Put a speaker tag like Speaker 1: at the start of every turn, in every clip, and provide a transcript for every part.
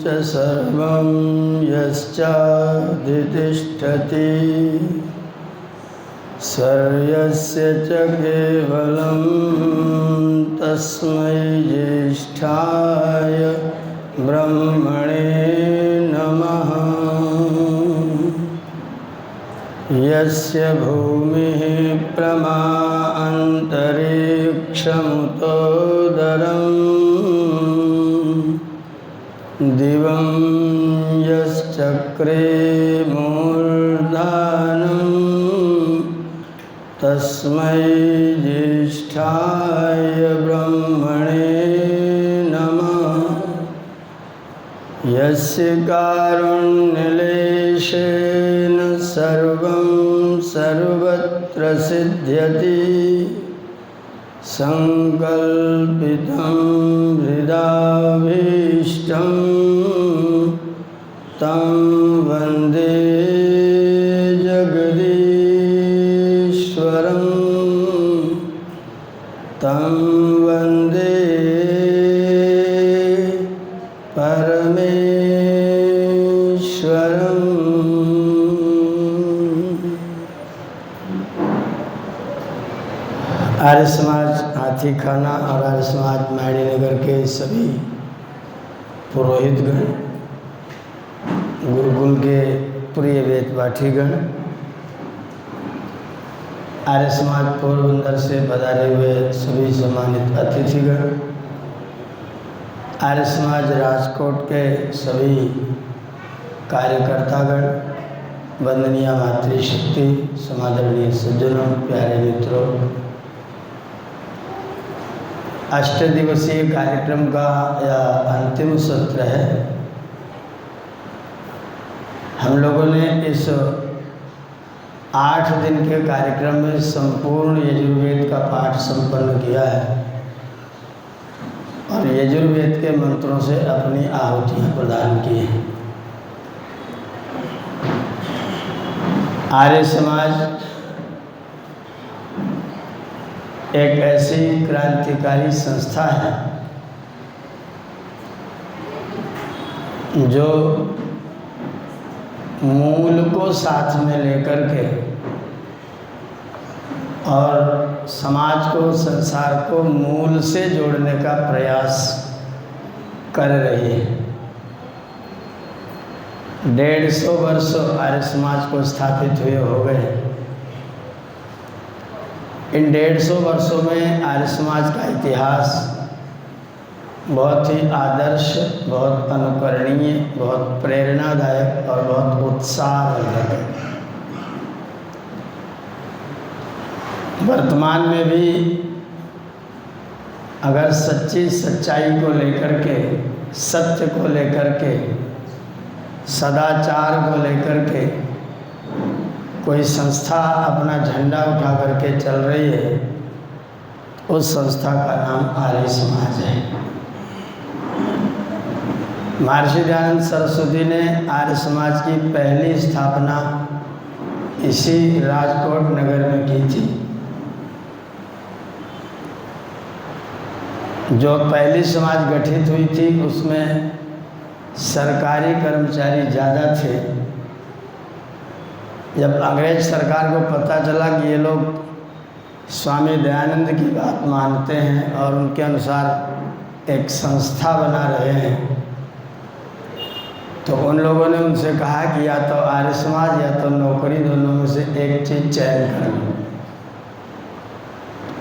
Speaker 1: च सर्वं यश्चाधितिष्ठति सर्वस्य च केवलं तस्मै ज्येष्ठाय ब्रह्मणे नमः। यस्य भूमिः प्रमा अन्तरिक्षमुतोदरम् दिवं यश्चक्रे मूर्धानं तस्मै ज्येष्ठाय ब्रह्मणे नमः। यस्य कारुण्यलेशेन सर्वं सर्वत्र सिद्ध्यति संकल्पितं हृदाभीष्टं तं वन्दे जगदीश्वरं तं वन्दे परमेश्वरम्। आर्य समाज हाथीखाना और आर्य समाज मायड़ी नगर के सभी पुरोहितगण, गुरुकुल के प्रिय वेद पाठीगण, आर्य समाज पोरबंदर से पधारे हुए सभी सम्मानित अतिथिगण, आर्य समाज राजकोट के सभी कार्यकर्तागण, वंदनीय मातृशक्ति, समादरणीय सज्जनों, प्यारे मित्रों, अष्ट दिवसीय कार्यक्रम का यह अंतिम सत्र है। हम लोगों ने इस 8 दिन के कार्यक्रम में संपूर्ण यजुर्वेद का पाठ संपन्न किया है और यजुर्वेद के मंत्रों से अपनी आहुतियाँ प्रदान की हैं। आर्य समाज एक ऐसी क्रांतिकारी संस्था है जो मूल को साथ में लेकर के और समाज को, संसार को मूल से जोड़ने का प्रयास कर रही है। 150 वर्ष आर्य समाज को स्थापित हुए हो गए। इन 150 वर्षों में आर्य समाज का इतिहास बहुत ही आदर्श, बहुत अनुकरणीय, बहुत प्रेरणादायक और बहुत उत्साहवर्धक है। वर्तमान में भी अगर सच्चाई को लेकर के, सत्य को लेकर के, सदाचार को लेकर के कोई संस्था अपना झंडा उठा करके चल रही है, उस संस्था का नाम आर्य समाज है। महर्षि दयानंद सरस्वती ने आर्य समाज की पहली स्थापना इसी राजकोट नगर में की थी। जो पहली समाज गठित हुई थी उसमें सरकारी कर्मचारी ज़्यादा थे। जब अंग्रेज सरकार को पता चला कि ये लोग स्वामी दयानंद की बात मानते हैं और उनके अनुसार एक संस्था बना रहे हैं, तो उन लोगों ने उनसे कहा कि या तो आर्य समाज या तो नौकरी, दोनों में से एक चीज़ चयन कर लो।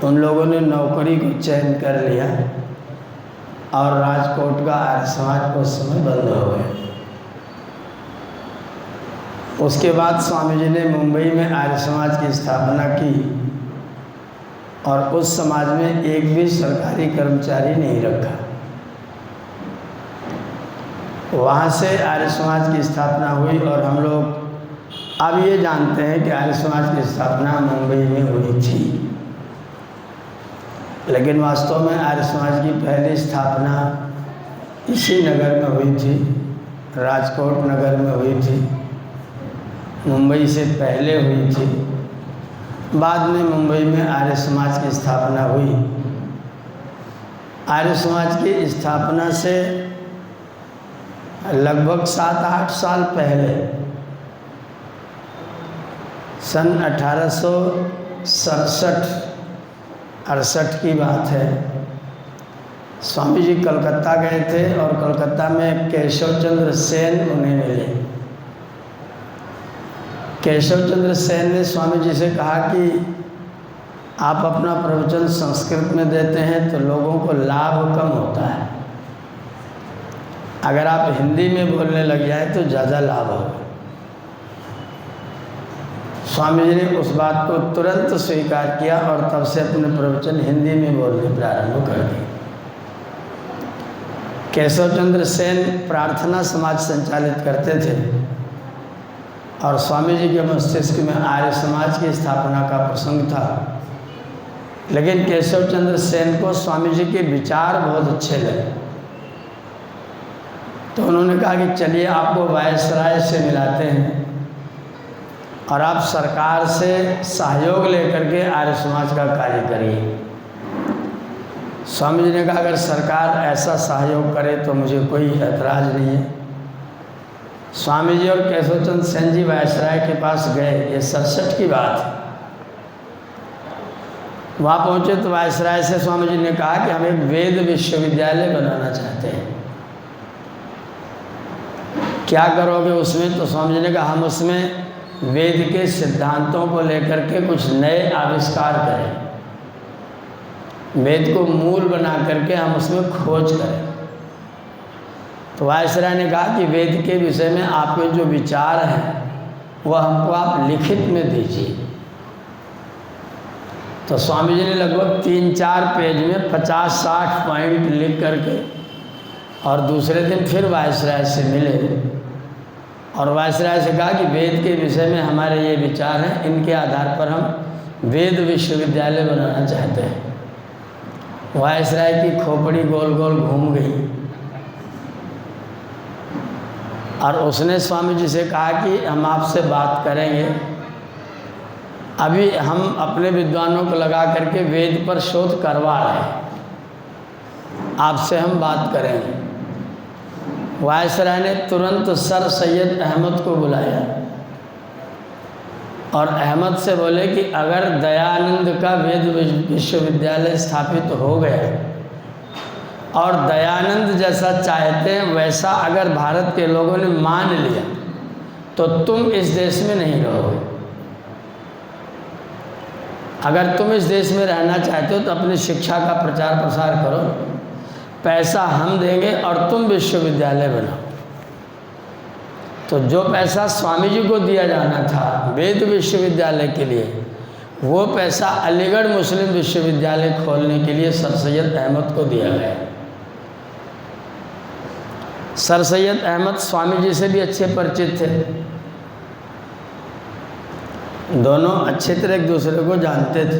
Speaker 1: उन लोगों ने नौकरी को चयन कर लिया और राजकोट का आर्य समाज उस समय बंद हो गया। उसके बाद स्वामी जी ने मुंबई में आर्य समाज की स्थापना की और उस समाज में एक भी सरकारी कर्मचारी नहीं रखा। वहाँ से आर्य समाज की स्थापना हुई और हम लोग अब ये जानते हैं कि आर्य समाज की स्थापना मुंबई में हुई थी, लेकिन वास्तव में आर्य समाज की पहली स्थापना इसी नगर में हुई थी, राजकोट नगर में हुई थी। मुंबई से पहले हुई थी। बाद में मुंबई में आर्य समाज की स्थापना हुई। आर्य समाज की स्थापना से लगभग 7-8 साल पहले, सन 1867-68 की बात है, स्वामी जी कलकत्ता गए थे और कलकत्ता में केशव चंद्र सेन उन्हें मिले। केशव चंद्र सेन ने स्वामी जी से कहा कि आप अपना प्रवचन संस्कृत में देते हैं तो लोगों को लाभ कम होता है, अगर आप हिंदी में बोलने लग जाए तो ज़्यादा लाभ होगा। स्वामी जी ने उस बात को तुरंत स्वीकार किया और तब से अपने प्रवचन हिंदी में बोलने प्रारंभ कर दिए। केशव चंद्र सेन प्रार्थना समाज संचालित करते थे और स्वामी जी के मस्तिष्क में आर्य समाज की स्थापना का प्रसंग था, लेकिन केशव चंद्र सेन को स्वामी जी के विचार बहुत अच्छे लगे, तो उन्होंने कहा कि चलिए आपको वायसराय से मिलाते हैं और आप सरकार से सहयोग लेकर के आर्य समाज का कार्य करिए। स्वामी जी ने कहा अगर सरकार ऐसा सहयोग करे तो मुझे कोई ऐतराज़ नहीं है। स्वामी जी और केशव चंद्र सेन जी वायसराय के पास गए, ये 67 की बात है। वहाँ पहुँचे तो वायसराय से स्वामी जी ने कहा कि हम एक वेद विश्वविद्यालय बनाना चाहते हैं, क्या करोगे उसमें? तो स्वामी जी ने कहा हम उसमें वेद के सिद्धांतों को लेकर के कुछ नए आविष्कार करें, वेद को मूल बना करके हम उसमें खोज करें। तो वायसराय ने कहा कि वेद के विषय में आपके जो विचार हैं वह हमको आप लिखित में दीजिए। तो स्वामी जी ने लगभग 3-4 पेज में 50-60 पॉइंट लिख करके और दूसरे दिन फिर वायसराय से मिले और वायसराय से कहा कि वेद के विषय में हमारे ये विचार हैं, इनके आधार पर हम वेद विश्वविद्यालय बनाना चाहते हैं। वायसराय की खोपड़ी गोल गोल घूम गई और उसने स्वामी जी से कहा कि हम आपसे बात करेंगे, अभी हम अपने विद्वानों को लगा करके वेद पर शोध करवा रहे हैं, आपसे हम बात करेंगे। वायसराय ने तुरंत सर सैयद अहमद को बुलाया और अहमद से बोले कि अगर दयानंद का वेद विश्वविद्यालय स्थापित हो गया और दयानंद जैसा चाहते हैं वैसा अगर भारत के लोगों ने मान लिया तो तुम इस देश में नहीं रहोगे। अगर तुम इस देश में रहना चाहते हो तो अपनी शिक्षा का प्रचार प्रसार करो, पैसा हम देंगे और तुम विश्वविद्यालय बनाओ। तो जो पैसा स्वामी जी को दिया जाना था वेद विश्वविद्यालय के लिए, वो पैसा अलीगढ़ मुस्लिम विश्वविद्यालय खोलने के लिए सर सैयद अहमद को दिया गया। सर सैयद अहमद स्वामी जी से भी अच्छे परिचित थे, दोनों अच्छी तरह एक दूसरे को जानते थे।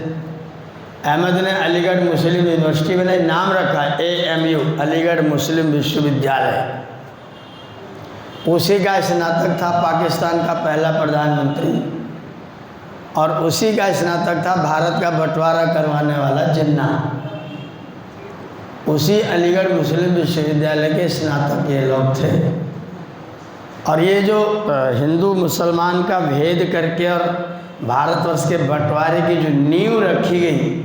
Speaker 1: अहमद ने अलीगढ़ मुस्लिम यूनिवर्सिटी में नाम रखा AMU, अलीगढ़ मुस्लिम विश्वविद्यालय। उसी का स्नातक था पाकिस्तान का पहला प्रधानमंत्री और उसी का स्नातक था भारत का बंटवारा करवाने वाला जिन्ना। उसी अलीगढ़ मुस्लिम विश्वविद्यालय के स्नातक ये लोग थे। और ये जो हिंदू मुसलमान का भेद करके और भारतवर्ष के बंटवारे की जो नींव रखी गई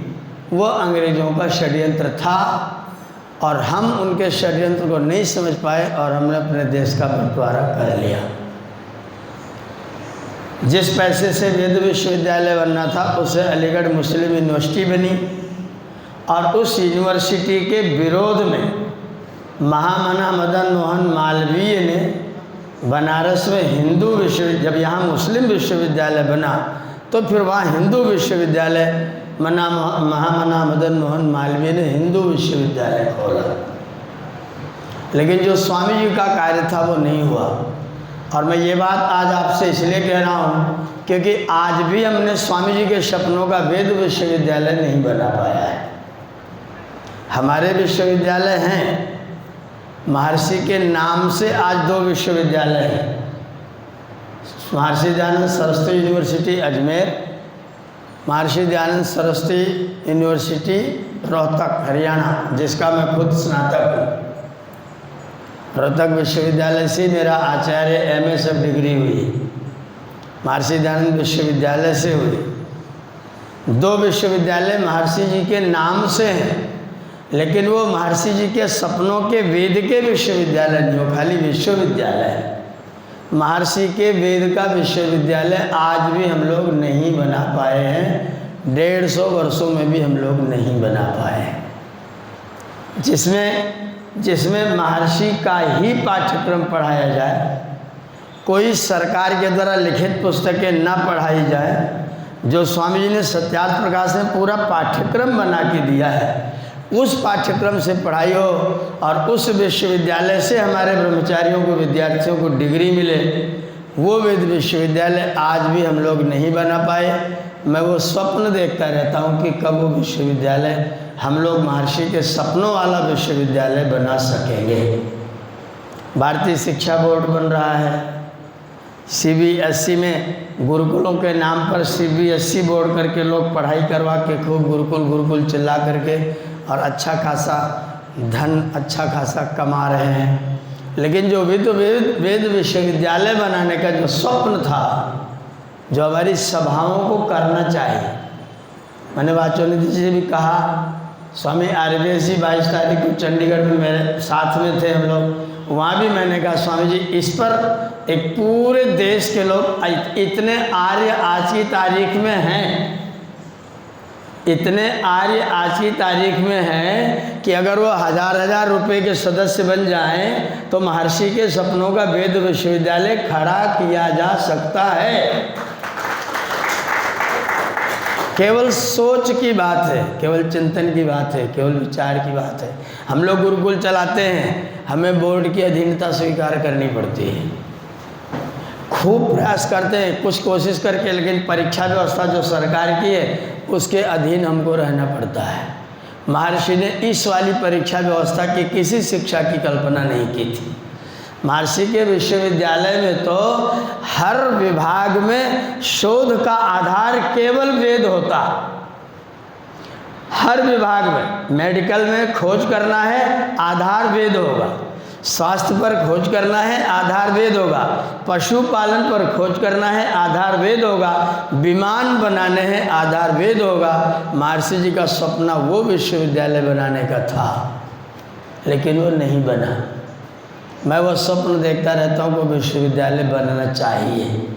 Speaker 1: वो अंग्रेज़ों का षड्यंत्र था और हम उनके षड्यंत्र को नहीं समझ पाए और हमने अपने देश का बंटवारा कर लिया। जिस पैसे से वेद विश्वविद्यालय बनना था उससे अलीगढ़ मुस्लिम यूनिवर्सिटी बनी और उस यूनिवर्सिटी के विरोध में महामना मदन मोहन मालवीय ने बनारस में हिंदू जब यहाँ मुस्लिम विश्वविद्यालय बना तो फिर वहाँ हिंदू विश्वविद्यालय महामना मदन मोहन मालवीय ने हिंदू विश्वविद्यालय खोला। लेकिन जो स्वामी जी का कार्य था वो नहीं हुआ। और मैं ये बात आज आपसे इसलिए कह रहा हूँ क्योंकि आज भी हमने स्वामी जी के सपनों का वेद विश्वविद्यालय नहीं बना पाया है। हमारे विश्वविद्यालय हैं, महर्षि के नाम से आज 2 विश्वविद्यालय हैं, महर्षि दयानंद सरस्वती यूनिवर्सिटी अजमेर, महर्षि दयानंद सरस्वती यूनिवर्सिटी रोहतक हरियाणा, जिसका मैं खुद स्नातक हूँ। रोहतक विश्वविद्यालय से मेरा आचार्य एमएसएफ डिग्री हुई, महर्षि दयानंद विश्वविद्यालय से हुई। 2 विश्वविद्यालय महर्षि जी के नाम से हैं, लेकिन वो महर्षि जी के सपनों के वेद के विश्वविद्यालय नहीं हो, खाली विश्वविद्यालय है। महर्षि के वेद का विश्वविद्यालय आज भी हम लोग नहीं बना पाए हैं, 150 वर्षों में भी हम लोग नहीं बना पाए हैं, जिसमें महर्षि का ही पाठ्यक्रम पढ़ाया जाए, कोई सरकार के द्वारा लिखित पुस्तकें ना पढ़ाई जाए। जो स्वामी जी ने सत्यार्थ प्रकाश में पूरा पाठ्यक्रम बना के दिया है, उस पाठ्यक्रम से पढ़ाई हो और उस विश्वविद्यालय से हमारे ब्रह्मचारियों को, विद्यार्थियों को डिग्री मिले, वो वेद विश्वविद्यालय आज भी हम लोग नहीं बना पाए। मैं वो स्वप्न देखता रहता हूँ कि कब वो विश्वविद्यालय हम लोग महर्षि के सपनों वाला विश्वविद्यालय बना सकेंगे। भारतीय शिक्षा बोर्ड बन रहा है, CBSE में गुरुकुलों के नाम पर CBSE बोर्ड करके लोग पढ़ाई करवा के खूब गुरुकुल चिल्ला करके और अच्छा खासा धन, अच्छा खासा कमा रहे हैं। लेकिन जो वेद विश्वविद्यालय बनाने का जो स्वप्न था, जो हमारी सभाओं को करना चाहिए, मैंने वाचोनिधि जी से भी कहा, स्वामी RBS जी 22 तारीख को चंडीगढ़ में मेरे साथ में थे हम लोग, वहाँ भी मैंने कहा स्वामी जी इस पर एक पूरे देश के लोग इतने आर्य आज की तारीख में हैं, इतने आर्य आज की तारीख में हैं कि अगर वो हजार रुपए के सदस्य बन जाएं तो महर्षि के सपनों का वेद विश्वविद्यालय खड़ा किया जा सकता है। केवल सोच की बात है, केवल चिंतन की बात है, केवल विचार की बात है। हम लोग गुरुकुल चलाते हैं, हमें बोर्ड की अधीनता स्वीकार करनी पड़ती है, खूब प्रयास करते हैं कुछ कोशिश करके, लेकिन परीक्षा व्यवस्था जो सरकार की है उसके अधीन हमको रहना पड़ता है। महर्षि ने इस वाली परीक्षा व्यवस्था की किसी शिक्षा की कल्पना नहीं की थी। महर्षि के विश्वविद्यालय में तो हर विभाग में शोध का आधार केवल वेद होता। हर विभाग में, मेडिकल में खोज करना है, आधार वेद होगा। स्वास्थ्य पर खोज करना है, आधार वेद होगा। पशुपालन पर खोज करना है, आधार वेद होगा। विमान बनाने हैं, आधार वेद होगा। महर्षि जी का सपना वो विश्वविद्यालय बनाने का था, लेकिन वो नहीं बना। मैं वो स्वप्न देखता रहता हूँ कि विश्वविद्यालय बनना चाहिए।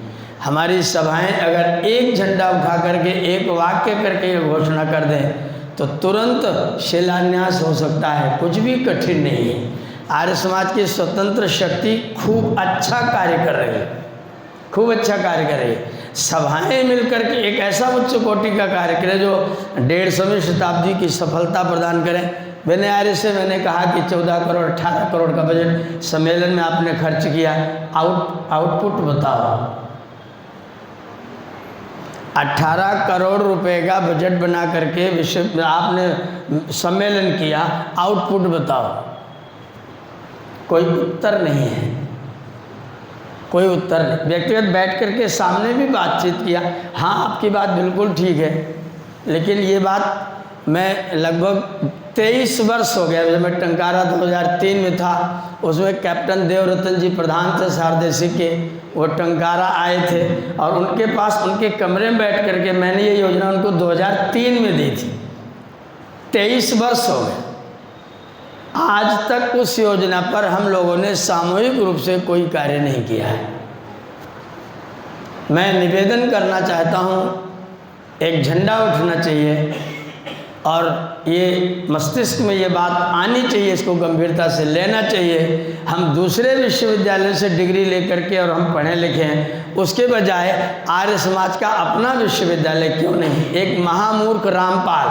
Speaker 1: हमारी सभाएं अगर एक झंडा उठा करके एक वाक्य करके ये घोषणा कर दें तो तुरंत शिलान्यास हो सकता है, कुछ भी कठिन नहीं है। आर्य समाज की स्वतंत्र शक्ति खूब अच्छा कार्य कर रही है, खूब अच्छा कार्य कर रही है। सभाएं मिलकर के एक ऐसा उच्च कोटि का कार्य करें जो 150वीं शताब्दी की सफलता प्रदान करें। मैंने आर्य से मैंने कहा कि 14 करोड़ 18 करोड़ का बजट सम्मेलन में आपने खर्च किया, आउटपुट बताओ। 18 करोड़ रुपए का बजट बना करके विश्व आपने सम्मेलन किया, आउटपुट बताओ। कोई उत्तर नहीं है, कोई उत्तर नहीं। व्यक्तिगत बैठ करके सामने भी बातचीत किया, हाँ आपकी बात बिल्कुल ठीक है, लेकिन ये बात मैं लगभग 23 वर्ष हो गया। जब मैं टंकारा 2003 में था, उसमें कैप्टन देवरतन जी प्रधान थे सारदेसी के, वो टंकारा आए थे और उनके पास उनके कमरे में बैठ करके मैंने ये योजना उनको 2003 में दी थी। 23 वर्ष हो गए, आज तक उस योजना पर हम लोगों ने सामूहिक रूप से कोई कार्य नहीं किया है। मैं निवेदन करना चाहता हूँ, एक झंडा उठना चाहिए और ये मस्तिष्क में ये बात आनी चाहिए, इसको गंभीरता से लेना चाहिए। हम दूसरे विश्वविद्यालय से डिग्री लेकर के और हम पढ़े लिखे हैं, उसके बजाय आर्य समाज का अपना विश्वविद्यालय क्यों नहीं। एक महामूर्ख रामपाल,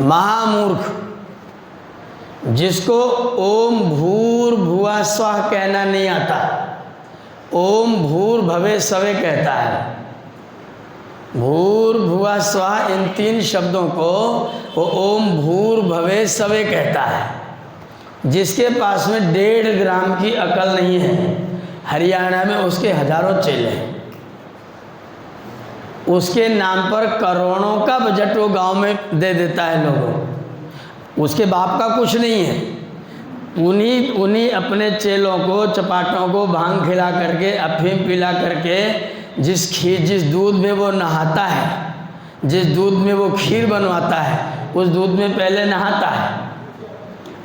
Speaker 1: महामूर्ख, जिसको ओम भूर्भुवः स्वः कहना नहीं आता, ओम भूर्भुवः स्वः कहता है। भूर्भुवः स्वः इन 3 शब्दों को वो ओम भूर्भुवः स्वः कहता है। जिसके पास में 1.5 ग्राम की अकल नहीं है, हरियाणा में उसके हजारों चेले हैं, उसके नाम पर करोड़ों का बजट वो गांव में दे देता है लोगों। उसके बाप का कुछ नहीं है। उन्हीं अपने चेलों को, चपाटों को भांग खिला करके, अफीम पिला करके, जिस दूध में वो नहाता है, जिस दूध में वो खीर बनवाता है, उस दूध में पहले नहाता है,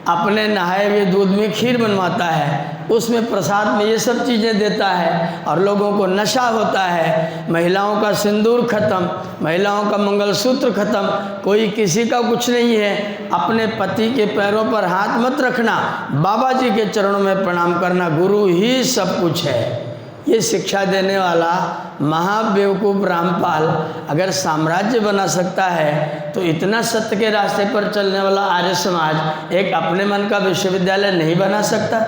Speaker 1: अपने नहाए हुए दूध में खीर बनवाता है, उसमें प्रसाद में ये सब चीज़ें देता है, और लोगों को नशा होता है। महिलाओं का सिंदूर खत्म, महिलाओं का मंगलसूत्र खत्म, कोई किसी का कुछ नहीं है। अपने पति के पैरों पर हाथ मत रखना, बाबा जी के चरणों में प्रणाम करना, गुरु ही सब कुछ है। ये शिक्षा देने वाला महाबेवकूफ़ रामपाल अगर साम्राज्य बना सकता है, तो इतना सत्य के रास्ते पर चलने वाला आर्य समाज एक अपने मन का विश्वविद्यालय नहीं बना सकता?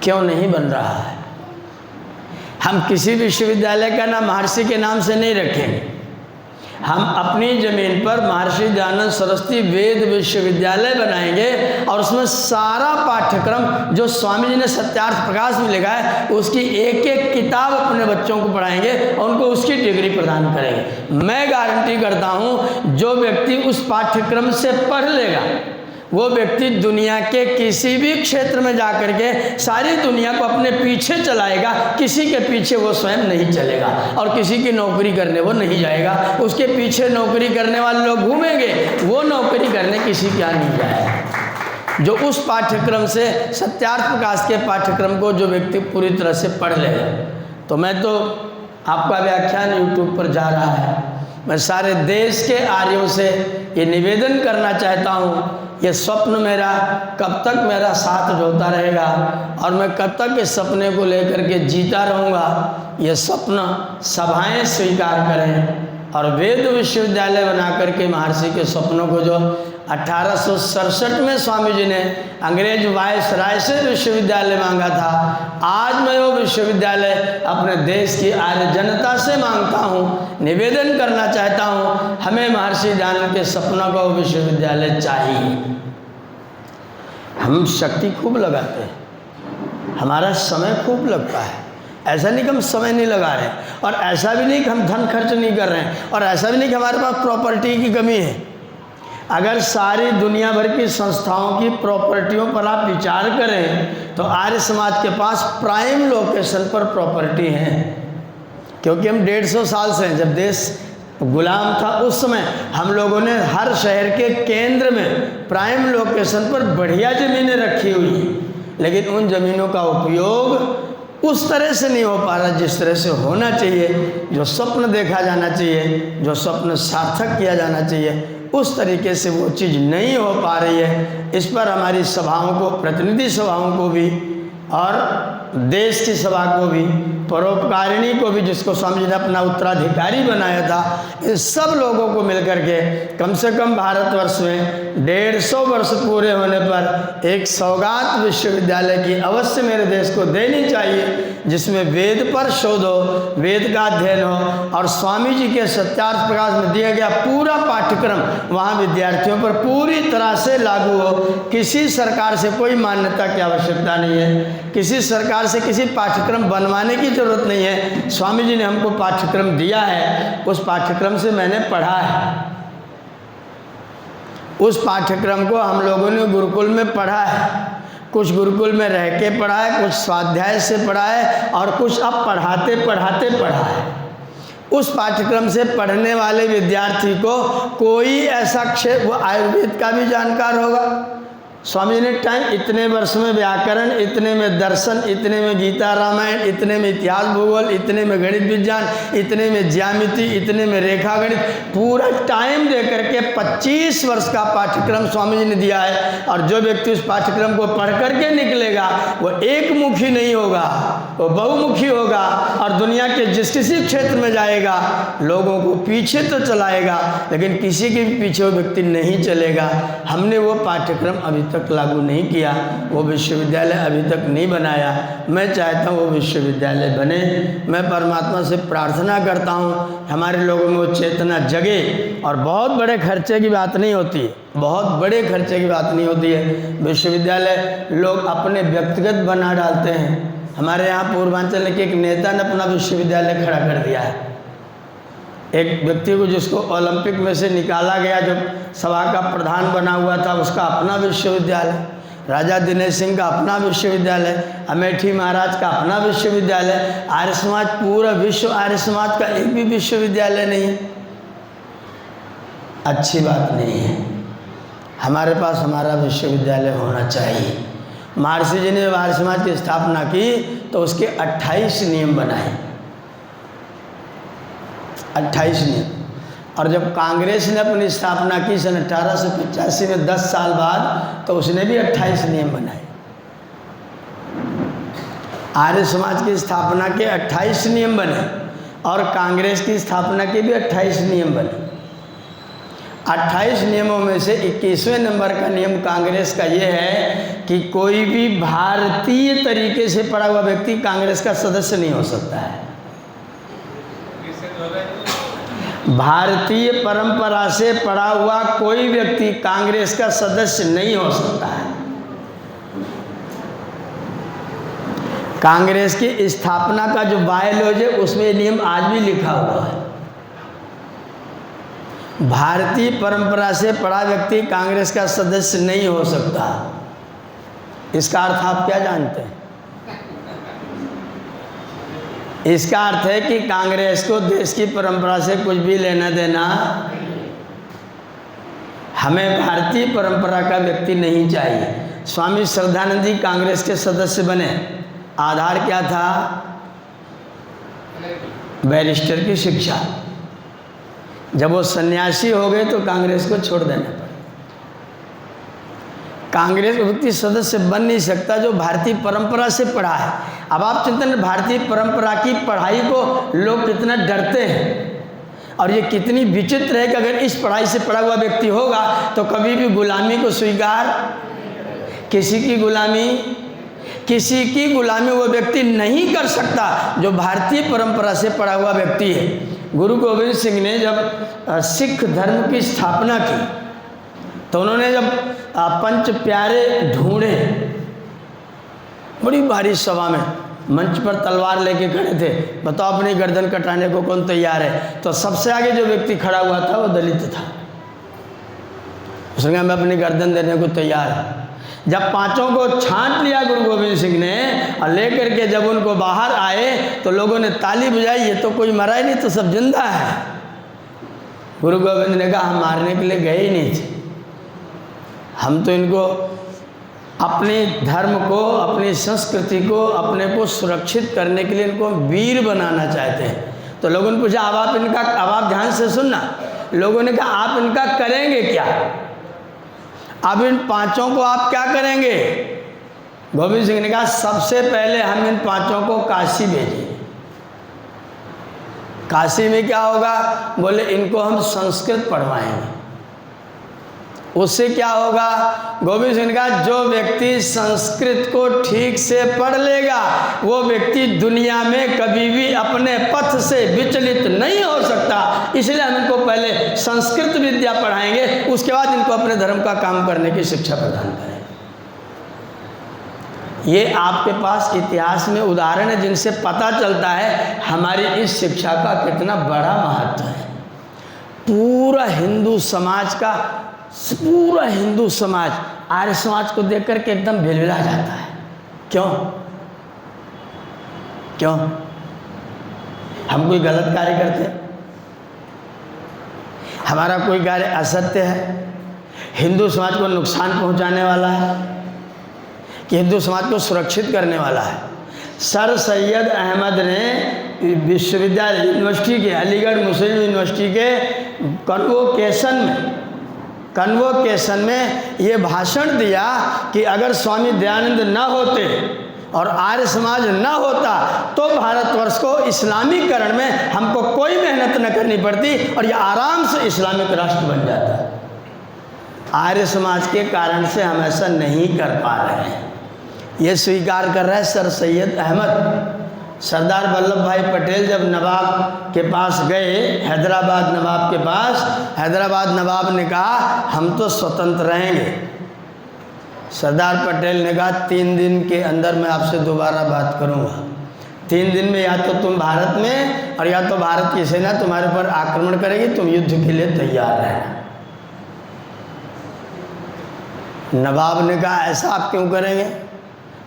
Speaker 1: क्यों नहीं बन रहा है? हम किसी विश्वविद्यालय का नाम महर्षि के नाम से नहीं रखेंगे। हम अपनी ज़मीन पर महर्षि दयानंद सरस्वती वेद विश्वविद्यालय बनाएंगे, और उसमें सारा पाठ्यक्रम जो स्वामी जी ने सत्यार्थ प्रकाश में लिखा है, उसकी एक एक किताब अपने बच्चों को पढ़ाएंगे और उनको उसकी डिग्री प्रदान करेंगे। मैं गारंटी करता हूँ, जो व्यक्ति उस पाठ्यक्रम से पढ़ लेगा, वो व्यक्ति दुनिया के किसी भी क्षेत्र में जाकर के सारी दुनिया को अपने पीछे चलाएगा। किसी के पीछे वो स्वयं नहीं चलेगा, और किसी की नौकरी करने वो नहीं जाएगा। उसके पीछे नौकरी करने वाले लोग घूमेंगे, वो नौकरी करने किसी क्या नहीं जाएगा। जो उस पाठ्यक्रम से, सत्यार्थ प्रकाश के पाठ्यक्रम को जो व्यक्ति पूरी तरह से पढ़ लेगा। तो मैं तो आपका व्याख्यान यूट्यूब पर जा रहा है, मैं सारे देश के आर्यों से ये निवेदन करना चाहता हूँ, ये स्वप्न मेरा कब तक मेरा साथ ढोता रहेगा, और मैं कब तक इस सपने को लेकर के जीता रहूँगा। ये स्वप्न सभाएं स्वीकार करें, और वेद विश्वविद्यालय बना करके महर्षि के स्वप्नों को, जो 1867 में स्वामी जी ने अंग्रेज वायसराय से विश्वविद्यालय मांगा था, आज मैं वो विश्वविद्यालय अपने देश की आर्य जनता से मांगता हूँ, निवेदन करना चाहता हूँ। हमें महर्षि दयानंद के सपनों का वो विश्वविद्यालय चाहिए। हम शक्ति खूब लगाते हैं, हमारा समय खूब लगता है, ऐसा नहीं कि हम समय नहीं लगा रहे हैं, और ऐसा भी नहीं कि हम धन खर्च नहीं कर रहे हैं, और ऐसा भी नहीं कि हमारे पास प्रॉपर्टी की कमी है। अगर सारी दुनिया भर की संस्थाओं की प्रॉपर्टियों पर आप विचार करें, तो आर्य समाज के पास प्राइम लोकेशन पर प्रॉपर्टी है। क्योंकि हम 150 साल से, जब देश गुलाम था उस समय हम लोगों ने हर शहर के केंद्र में प्राइम लोकेशन पर बढ़िया ज़मीनें रखी हुई हैं, लेकिन उन ज़मीनों का उपयोग उस तरह से नहीं हो पा रहा जिस तरह से होना चाहिए। जो स्वप्न देखा जाना चाहिए, जो स्वप्न सार्थक किया जाना चाहिए, उस तरीके से वो चीज़ नहीं हो पा रही है। इस पर हमारी सभाओं को, प्रतिनिधि सभाओं को भी, और देश की सभा को भी, परोपकारिणी को भी, जिसको स्वामी जी ने अपना उत्तराधिकारी बनाया था, इन सब लोगों को मिलकर के कम से कम भारतवर्ष में 150 वर्ष पूरे होने पर एक सौगात विश्वविद्यालय की अवश्य मेरे देश को देनी चाहिए, जिसमें वेद पर शोध हो, वेद का अध्ययन हो, और स्वामी जी के सत्यार्थ प्रकाश में दिया गया पूरा पाठ्यक्रम वहाँ विद्यार्थियों पर पूरी तरह से लागू हो। किसी सरकार से कोई मान्यता की आवश्यकता नहीं है, किसी सरकार से किसी पाठ्यक्रम बनवाने की ज़रूरत नहीं है। स्वामी जी ने हमको पाठ्यक्रम दिया है, उस पाठ्यक्रम से मैंने पढ़ा है, उस पाठ्यक्रम को हम लोगों ने गुरुकुल में पढ़ा है, कुछ गुरुकुल में रह के पढ़ा है, कुछ स्वाध्याय से पढ़ा है, और कुछ अब पढ़ाते पढ़ाते पढ़ा है। उस पाठ्यक्रम से पढ़ने वाले विद्यार्थी को कोई ऐसा क्षेत्र, वो आयुर्वेद का भी जानकार होगा। स्वामी जी ने टाइम, इतने वर्ष में व्याकरण, इतने में दर्शन, इतने में गीता रामायण, इतने में इतिहास भूगोल, इतने में गणित विज्ञान, इतने में ज्यामिति, इतने में रेखा गणित, पूरा टाइम दे करके 25 वर्ष का पाठ्यक्रम स्वामी जी ने दिया है। और जो व्यक्ति उस पाठ्यक्रम को पढ़ करके निकलेगा, वो एक मुखी नहीं होगा, वो बहुमुखी होगा, और दुनिया के जिस किसी क्षेत्र में जाएगा लोगों को पीछे तो चलाएगा, लेकिन किसी के भी पीछे वो व्यक्ति नहीं चलेगा। हमने वो पाठ्यक्रम अभी तक लागू नहीं किया, वो विश्वविद्यालय अभी तक नहीं बनाया। मैं चाहता हूँ वो विश्वविद्यालय बने। मैं परमात्मा से प्रार्थना करता हूँ हमारे लोगों में वो चेतना जगे, और बहुत बड़े खर्चे की बात नहीं होती है, बहुत बड़े खर्चे की बात नहीं होती है। विश्वविद्यालय लोग अपने व्यक्तिगत बना डालते हैं। हमारे यहाँ पूर्वांचल के एक नेता ने अपना विश्वविद्यालय खड़ा कर दिया है, एक व्यक्ति को जिसको ओलंपिक में से निकाला गया, जब सभा का प्रधान बना हुआ था, उसका अपना विश्वविद्यालय, राजा दिनेश सिंह का अपना विश्वविद्यालय, अमेठी महाराज का अपना विश्वविद्यालय, आर्य समाज पूरा विश्व आर्य समाज का एक भी विश्वविद्यालय नहीं। अच्छी बात नहीं है। हमारे पास हमारा विश्वविद्यालय होना चाहिए। महर्षि जी ने जब आर्य समाज की स्थापना की तो उसके 28 नियम बनाए, 28 नियम। और जब कांग्रेस ने अपनी स्थापना की सन 1885 में 10 साल बाद, तो उसने भी 28 नियम बनाए। आर्य समाज की स्थापना के 28 नियम बने और कांग्रेस की स्थापना के भी 28 नियम बने। 28 नियमों में से 21वें नंबर का नियम कांग्रेस का ये है कि कोई भी भारतीय तरीके से पढ़ा हुआ व्यक्ति कांग्रेस का सदस्य नहीं हो सकता है। भारतीय परंपरा से पढ़ा हुआ कोई व्यक्ति कांग्रेस का सदस्य नहीं हो सकता है। कांग्रेस की स्थापना का जो बायलॉज है उसमें नियम आज भी लिखा हुआ है। भारतीय परंपरा से पढ़ा व्यक्ति कांग्रेस का सदस्य नहीं हो सकता। इसका अर्थ आप क्या जानते हैं? इसका अर्थ है कि कांग्रेस को देश की परंपरा से कुछ भी लेना देना, हमें भारतीय परंपरा का व्यक्ति नहीं चाहिए। स्वामी श्रद्धानंद जी कांग्रेस के सदस्य बने, आधार क्या था? बैरिस्टर की शिक्षा। जब वो सन्यासी हो गए तो कांग्रेस को छोड़ देना पड़ा। कांग्रेस का व्यक्ति सदस्य बन नहीं सकता जो भारतीय परंपरा से पढ़ा है। अब आप चिंतन, भारतीय परंपरा की पढ़ाई को लोग कितना डरते हैं, और ये कितनी विचित्र है कि अगर इस पढ़ाई से पढ़ा हुआ व्यक्ति होगा तो कभी भी गुलामी को स्वीकार, किसी की गुलामी वो व्यक्ति नहीं कर सकता जो भारतीय परंपरा से पढ़ा हुआ व्यक्ति है। गुरु गोविंद सिंह ने जब सिख धर्म की स्थापना की तो उन्होंने जब पंच प्यारे ढूंढे, बड़ी भारी सभा में मंच पर तलवार लेके खड़े थे, बताओ अपनी गर्दन कटाने को कौन तैयार है? तो सबसे आगे जो व्यक्ति खड़ा हुआ था वो दलित था। उसने कहा मैं अपनी गर्दन देने को तैयार है। जब पांचों को छांट लिया गुरु गोविंद सिंह ने और लेकर के जब उनको बाहर आए तो लोगों ने ताली बजाई, ये तो कोई मरा ही नहीं, तो सब जिंदा है। गुरु गोविंद ने कहा हम मारने के लिए गए ही नहीं थे, हम तो इनको अपने धर्म को, अपनी संस्कृति को, अपने को सुरक्षित करने के लिए इनको वीर बनाना चाहते हैं। तो लोगों ने पूछा अब आप ध्यान से सुनना, लोगों ने कहा आप इनका करेंगे क्या? अब इन पांचों को आप क्या करेंगे? गोविंद सिंह ने कहा सबसे पहले हम इन पांचों को काशी भेजेंगे। काशी में क्या होगा? बोले इनको हम संस्कृत पढ़वाएंगे। उससे क्या होगा? गोविंद सिंह ने कहा जो व्यक्ति संस्कृत को ठीक से पढ़ लेगा वो व्यक्ति दुनिया में कभी भी अपने पथ से विचलित नहीं हो सकता। इसलिए हम इनको पहले संस्कृत विद्या पढ़ाएंगे, उसके बाद इनको अपने धर्म का काम करने की शिक्षा प्रदान करेंगे। ये आपके पास इतिहास में उदाहरण है जिनसे पता चलता है हमारी इस शिक्षा का कितना बड़ा महत्व है। पूरा हिंदू समाज आर्य समाज को देख करके एकदम बिलबिला जाता है। क्यों? हम कोई गलत कार्य करते हैं, हमारा कोई कार्य असत्य है, हिंदू समाज को नुकसान पहुंचाने वाला है कि हिंदू समाज को सुरक्षित करने वाला है। सर सैयद अहमद ने विश्वविद्यालय यूनिवर्सिटी के, अलीगढ़ मुस्लिम यूनिवर्सिटी के कन्वोकेशन में ये भाषण दिया कि अगर स्वामी दयानंद न होते और आर्य समाज न होता तो भारतवर्ष को इस्लामीकरण में हमको कोई मेहनत न करनी पड़ती और ये आराम से इस्लामिक राष्ट्र बन जाता। आर्य समाज के कारण से हम ऐसा नहीं कर पा रहे हैं, ये स्वीकार कर रहा है सर सैयद अहमद। सरदार वल्लभ भाई पटेल जब नवाब के पास गए, हैदराबाद नवाब के पास, हैदराबाद नवाब ने कहा हम तो स्वतंत्र रहेंगे। सरदार पटेल ने कहा 3 दिन के अंदर मैं आपसे दोबारा बात करूंगा। 3 दिन में या तो तुम भारत में और या तो भारत की सेना तुम्हारे ऊपर आक्रमण करेगी, तुम युद्ध के लिए तैयार रहना। नवाब ने कहा ऐसा आप क्यों करेंगे?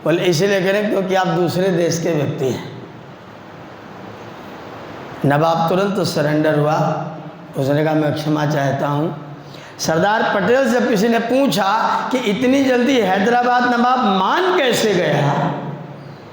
Speaker 1: बोले इसलिए करें क्योंकि आप दूसरे देश के व्यक्ति हैं। नवाब तुरंत सरेंडर हुआ। उसने कहा मैं क्षमा चाहता हूँ। सरदार पटेल से किसी ने पूछा कि इतनी जल्दी हैदराबाद नवाब मान कैसे गया,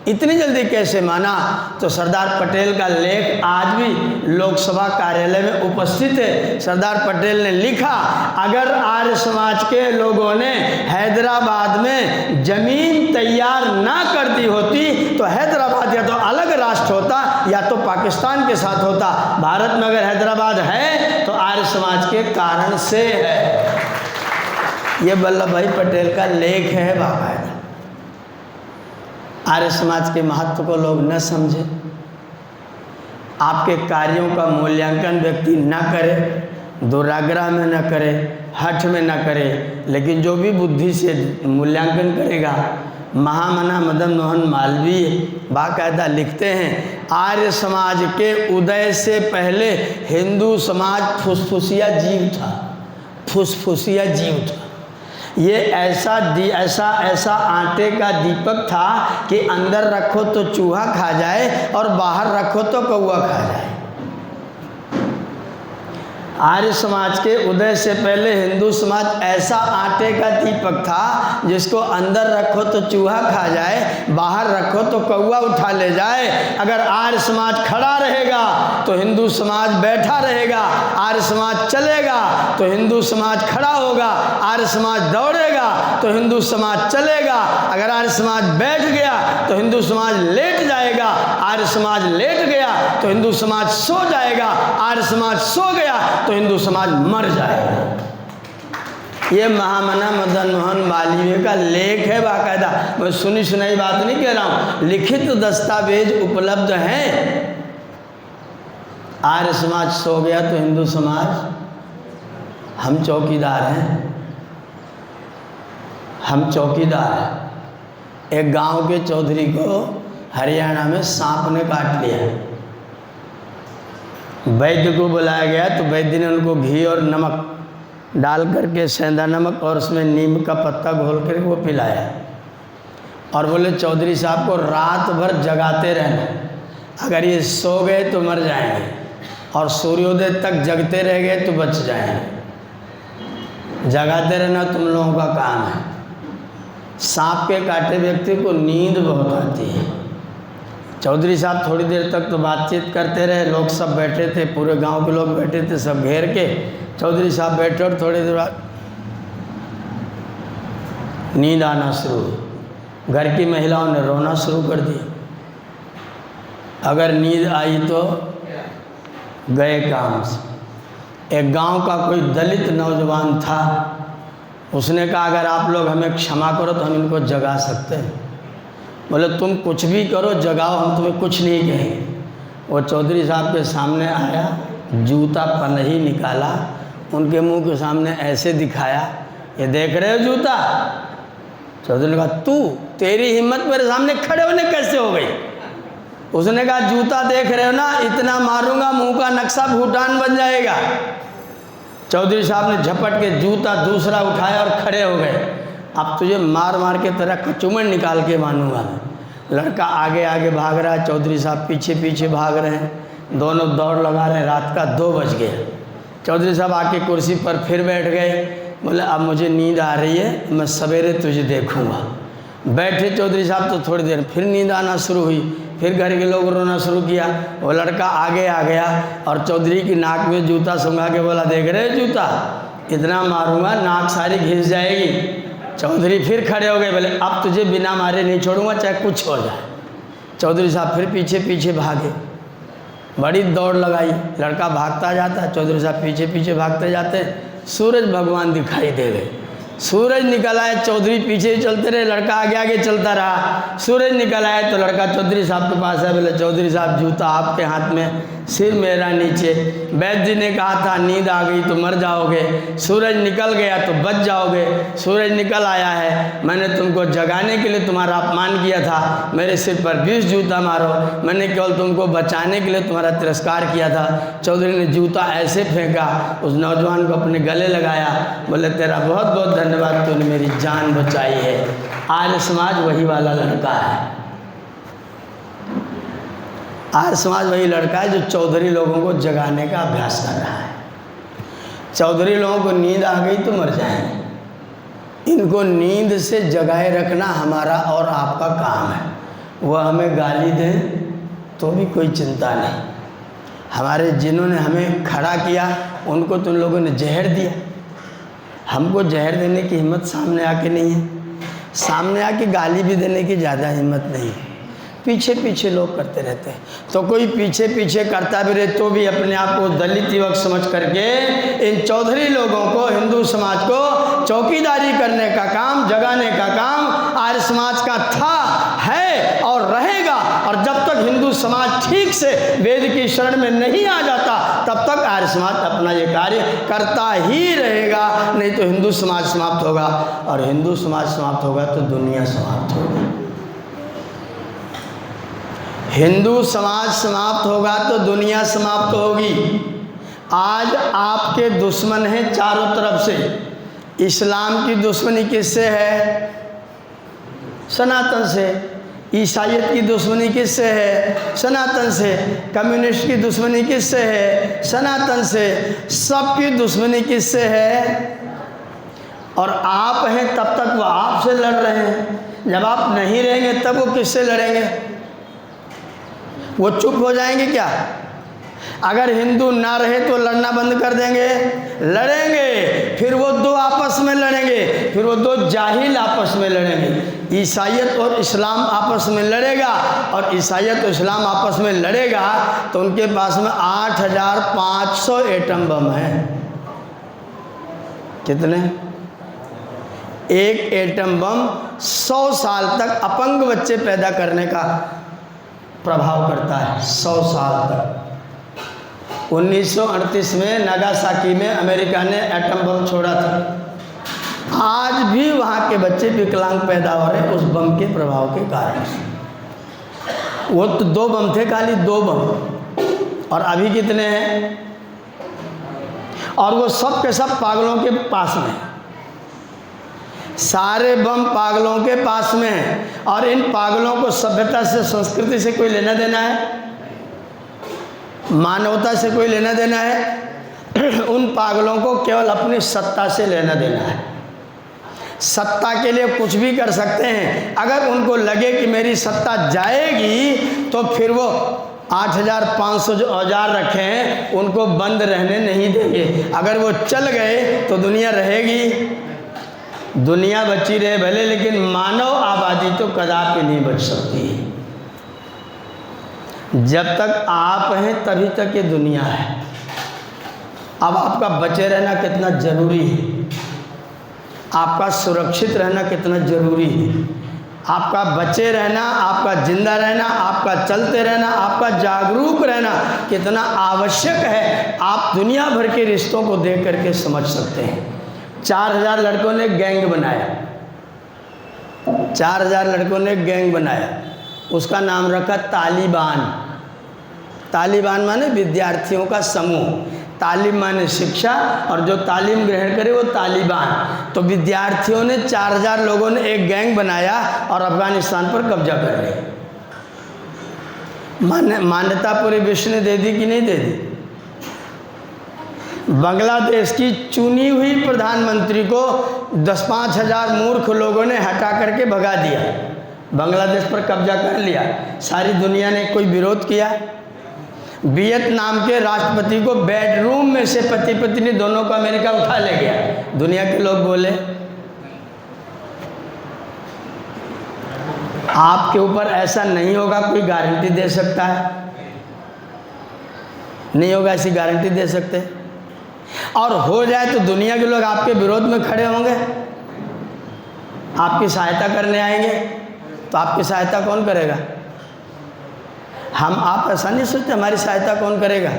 Speaker 1: इतनी जल्दी कैसे माना? तो सरदार पटेल का लेख आज भी लोकसभा कार्यालय में उपस्थित है। सरदार पटेल ने लिखा, अगर आर्य समाज के लोगों ने हैदराबाद में जमीन तैयार ना कर दी होती तो हैदराबाद या तो अलग राष्ट्र होता या तो पाकिस्तान के साथ होता। भारत में अगर हैदराबाद है तो आर्य समाज के कारण से है। ये वल्लभ भाई पटेल का लेख है बाकायदा। आर्य समाज के महत्व को लोग न समझे, आपके कार्यों का मूल्यांकन व्यक्ति न करे, दुराग्रह में न करे, हठ में न करे, लेकिन जो भी बुद्धि से मूल्यांकन करेगा। महामना मदन मोहन मालवीय बाकायदा लिखते हैं, आर्य समाज के उदय से पहले हिंदू समाज फुसफुसिया जीव था, फुसफुसिया जीव था। ये ऐसा आटे का दीपक था कि अंदर रखो तो चूहा खा जाए और बाहर रखो तो कौवा खा जाए। आर्य समाज के उदय से पहले हिंदू समाज ऐसा आटे का दीपक था जिसको अंदर रखो तो चूहा खा जाए, बाहर रखो तो कौवा उठा ले जाए। अगर आर्य समाज खड़ा रहेगा तो हिंदू समाज बैठा रहेगा, आर्य समाज चलेगा तो हिंदू समाज खड़ा होगा, आर्य समाज दौड़ेगा तो हिंदू समाज चलेगा, अगर आर्य समाज बैठ गया तो हिंदू समाज लेट जाएगा, आर्य समाज लेट गया तो हिंदू समाज सो जाएगा, आर्य समाज सो गया तो हिंदू समाज मर जाएगा। ये महामना मदन मोहन मालवीय का लेख है बाकायदा। मैं सुनी सुनाई बात नहीं कह रहा हूँ, लिखित दस्तावेज उपलब्ध हैं। आर्य समाज सो गया तो हिंदू समाज, हम चौकीदार हैं, हम चौकीदार हैं। एक गांव के चौधरी को हरियाणा में सांप ने काट लिया। वैद्य को बुलाया गया तो वैद्य ने उनको घी और नमक डाल करके, सेंधा नमक और उसमें नीम का पत्ता घोल कर वो पिलाया और बोले चौधरी साहब को रात भर जगाते रहना, अगर ये सो गए तो मर जाएंगे और सूर्योदय तक जगते रह गए तो बच जाएंगे। जगाते रहना तुम लोगों का काम है। सांप के काटे व्यक्ति को नींद बहुत आती है। चौधरी साहब थोड़ी देर तक तो बातचीत करते रहे, लोग सब बैठे थे, पूरे गांव के लोग बैठे थे, सब घेर के चौधरी साहब बैठे और थोड़ी देर बाद नींद आना शुरू हुई। घर की महिलाओं ने रोना शुरू कर दिया। अगर नींद आई तो गए काम से। एक गांव का कोई दलित नौजवान था, उसने कहा अगर आप लोग हमें क्षमा करो तो हम इनको जगा सकते हैं। बोले तुम कुछ भी करो, जगाओ, हम तुम्हें कुछ नहीं कहेंगे। वो चौधरी साहब के सामने आया, जूता पनही निकाला, उनके मुंह के सामने ऐसे दिखाया, ये देख रहे हो जूता? चौधरी ने कहा तेरी हिम्मत मेरे सामने खड़े होने कैसे हो गई? उसने कहा जूता देख रहे हो ना, इतना मारूंगा मुंह का नक्शा भूटान बन जाएगा। चौधरी साहब ने झपट के जूता दूसरा उठाया और खड़े हो गए। अब तुझे मार मार के तेरा कचूमर निकाल के मानूंगा। लड़का आगे आगे भाग रहा है, चौधरी साहब पीछे पीछे भाग रहे हैं, दोनों दौड़ लगा रहे हैं। रात का 2 बज गया। चौधरी साहब आके कुर्सी पर फिर बैठ गए। बोले अब मुझे नींद आ रही है, मैं सवेरे तुझे देखूंगा। बैठे चौधरी साहब तो थोड़ी देर फिर नींद आना शुरू हुई, फिर घर के लोग रोना शुरू किया। वो लड़का आगे आ गया और चौधरी की नाक में जूता सूंघा के बोला देख रहे जूता, इतना मारूंगा नाक सारी घिस जाएगी। चौधरी फिर खड़े हो गए, बोले अब तुझे बिना मारे नहीं छोड़ूंगा चाहे कुछ हो जाए। चौधरी साहब फिर पीछे पीछे भागे, बड़ी दौड़ लगाई। लड़का भागता जाता, चौधरी साहब पीछे पीछे भागते जाते। सूरज भगवान दिखाई दे गए। सूरज निकल आए, चौधरी पीछे चलते रहे, लड़का आगे आगे चलता रहा। सूरज निकल आए तो लड़का चौधरी साहब के पास है, बोले चौधरी साहब जूता आपके हाथ में, सिर मेरा नीचे। वैद्य जी ने कहा था नींद आ गई तो मर जाओगे, सूरज निकल गया तो बच जाओगे। सूरज निकल आया है, मैंने तुमको जगाने के लिए तुम्हारा अपमान किया था, मेरे सिर पर 20 जूता मारो, मैंने केवल तुमको बचाने के लिए तुम्हारा तिरस्कार किया था। चौधरी ने जूता ऐसे फेंका, उस नौजवान को अपने गले लगाया, बोले तेरा बहुत बहुत धन्यवाद, तूने मेरी जान बचाई है। आर्य समाज वही वाला लड़का है, आर्य समाज वही लड़का है जो चौधरी लोगों को जगाने का अभ्यास कर रहा है। चौधरी लोगों को नींद आ गई तो मर जाएंगे, इनको नींद से जगाए रखना हमारा और आपका काम है। वह हमें गाली दें तो भी कोई चिंता नहीं, हमारे जिन्होंने हमें खड़ा किया उनको तुम लोगों ने जहर दिया, हमको जहर देने की हिम्मत सामने आके नहीं है, सामने आके गाली भी देने की ज़्यादा हिम्मत नहीं है, पीछे पीछे लोग करते रहते हैं। तो कोई पीछे पीछे करता भी रहे तो भी अपने आप को दलित युवक समझ करके इन चौधरी लोगों को, हिंदू समाज को चौकीदारी करने का काम, जगाने का काम आर्य समाज का था, है और रहेगा। और जब तक हिंदू समाज ठीक से वेद की शरण में नहीं आ जाता तब तक आर्य समाज अपना ये कार्य करता ही रहेगा, नहीं तो हिंदू समाज समाप्त होगा, और हिंदू समाज समाप्त होगा तो दुनिया समाप्त होगी। हिंदू समाज समाप्त होगा तो दुनिया समाप्त होगी। आज आपके दुश्मन हैं चारों तरफ से। इस्लाम की दुश्मनी किससे है? सनातन से। ईसाईयत की दुश्मनी किससे है? सनातन से। कम्युनिस्ट की दुश्मनी किससे है? सनातन से। सबकी दुश्मनी किससे है? और आप हैं तब तक वो आपसे लड़ रहे हैं, जब आप नहीं रहेंगे तब वो किससे लड़ेंगे? वो चुप हो जाएंगे क्या? अगर हिंदू ना रहे तो लड़ना बंद कर देंगे? लड़ेंगे। फिर वो दो आपस में लड़ेंगे, फिर वो दो जाहिल आपस में लड़ेंगे। ईसाईयत और इस्लाम आपस में लड़ेगा, और ईसाईयत और इस्लाम आपस में लड़ेगा तो उनके पास में 8500 एटम बम हैं। कितने? एक एटम बम 100 साल तक अपंग बच्चे पैदा करने का प्रभाव करता है। 100 साल तक। 1938 में नागासाकी में अमेरिका ने एटम बम छोड़ा था। आज भी वहाँ के बच्चे विकलांग पैदा हो रहे हैं उस बम के प्रभाव के कारण से। वो तो 2 बम थे, खाली 2 बम, और अभी कितने हैं? और वो सब के सब पागलों के पास में, सारे बम पागलों के पास में हैं। और इन पागलों को सभ्यता से, संस्कृति से कोई लेना देना है? मानवता से कोई लेना देना है? उन पागलों को केवल अपनी सत्ता से लेना देना है। सत्ता के लिए कुछ भी कर सकते हैं। अगर उनको लगे कि मेरी सत्ता जाएगी तो फिर वो 8500 जो औजार रखे हैं उनको बंद रहने नहीं देंगे। अगर वो चल गए तो दुनिया रहेगी, दुनिया बची रहे भले, लेकिन मानव आबादी तो कदापि नहीं बच सकती। जब तक आप हैं तभी तक ये दुनिया है। अब आपका बचे रहना कितना जरूरी है, आपका सुरक्षित रहना कितना जरूरी है, आपका बचे रहना, आपका जिंदा रहना, आपका चलते रहना, आपका जागरूक रहना कितना आवश्यक है, आप दुनिया भर के रिश्तों को देख करके समझ सकते हैं। 4000 लड़कों ने गैंग बनाया, 4000 लड़कों ने गैंग बनाया, उसका नाम रखा तालिबान। तालिबान माने विद्यार्थियों का समूह, तालीम माने शिक्षा, और जो तालीम ग्रहण करे वो तालिबान। तो विद्यार्थियों ने 4000 लोगों ने एक गैंग बनाया और अफगानिस्तान पर कब्जा कर रहे। मान्यता पूरे विश्व ने दे दी कि नहीं दे दी? बांग्लादेश की चुनी हुई प्रधानमंत्री को 10-5 हज़ार मूर्ख लोगों ने हटा करके भगा दिया, बांग्लादेश पर कब्जा कर लिया। सारी दुनिया ने कोई विरोध किया? वियतनाम के राष्ट्रपति को बेडरूम में से पति पत्नी दोनों को अमेरिका उठा ले गया। दुनिया के लोग बोले आपके ऊपर ऐसा नहीं होगा, कोई गारंटी दे सकता है? नहीं होगा, ऐसी गारंटी दे सकते? और हो जाए तो दुनिया के लोग आपके विरोध में खड़े होंगे? आपकी सहायता करने आएंगे तो आपकी सहायता कौन करेगा? हम आप ऐसा नहीं सोचते हमारी सहायता कौन करेगा?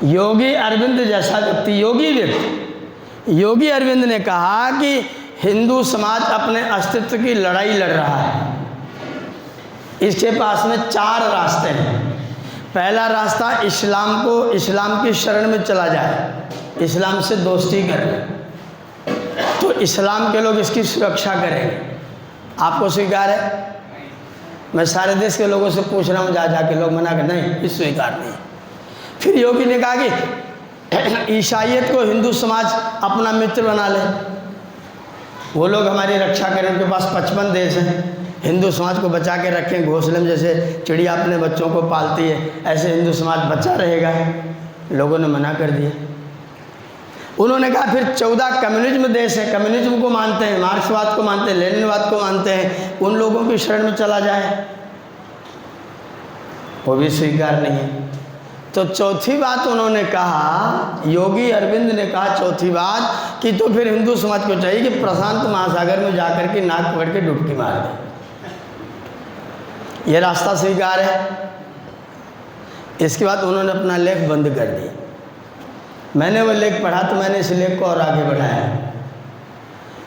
Speaker 1: योगी अरविंद जैसा व्यक्ति, योगी अरविंद ने कहा कि हिंदू समाज अपने अस्तित्व की लड़ाई लड़ रहा है। इसके पास में 4 रास्ते हैं। पहला रास्ता इस्लाम की शरण में चला जाए, इस्लाम से दोस्ती करें तो इस्लाम के लोग इसकी सुरक्षा करेंगे। आपको स्वीकार है? मैं सारे देश के लोगों से पूछ रहा हूँ, जाके लोग मना कर नहीं, इस स्वीकार नहीं। फिर योगी ने कहा कि ईसाइयत को हिंदू समाज अपना मित्र बना ले, वो लोग हमारी रक्षा करें। उनके पास 55 देश हैं, हिंदू समाज को बचा के रखें। घोंसले में जैसे चिड़िया अपने बच्चों को पालती है, ऐसे हिंदू समाज बचा रहेगा। लोगों ने मना कर दिया। उन्होंने कहा फिर 14 कम्युनिज्म देश है, कम्युनिज्म को मानते हैं, मार्क्सवाद को मानते हैं, लेनिनवाद को मानते हैं, उन लोगों की शरण में चला जाए, वो भी स्वीकार नहीं है। तो चौथी बात उन्होंने कहा, योगी अरविंद ने कहा चौथी बात कि तो फिर हिंदू समाज को चाहिए कि प्रशांत महासागर में जाकर के नाक पकड़ के डुबकी मार दे। ये रास्ता स्वीकार है। इसके बाद उन्होंने अपना लेख बंद कर दिया। मैंने वो लेख पढ़ा तो मैंने इस लेख को और आगे बढ़ाया।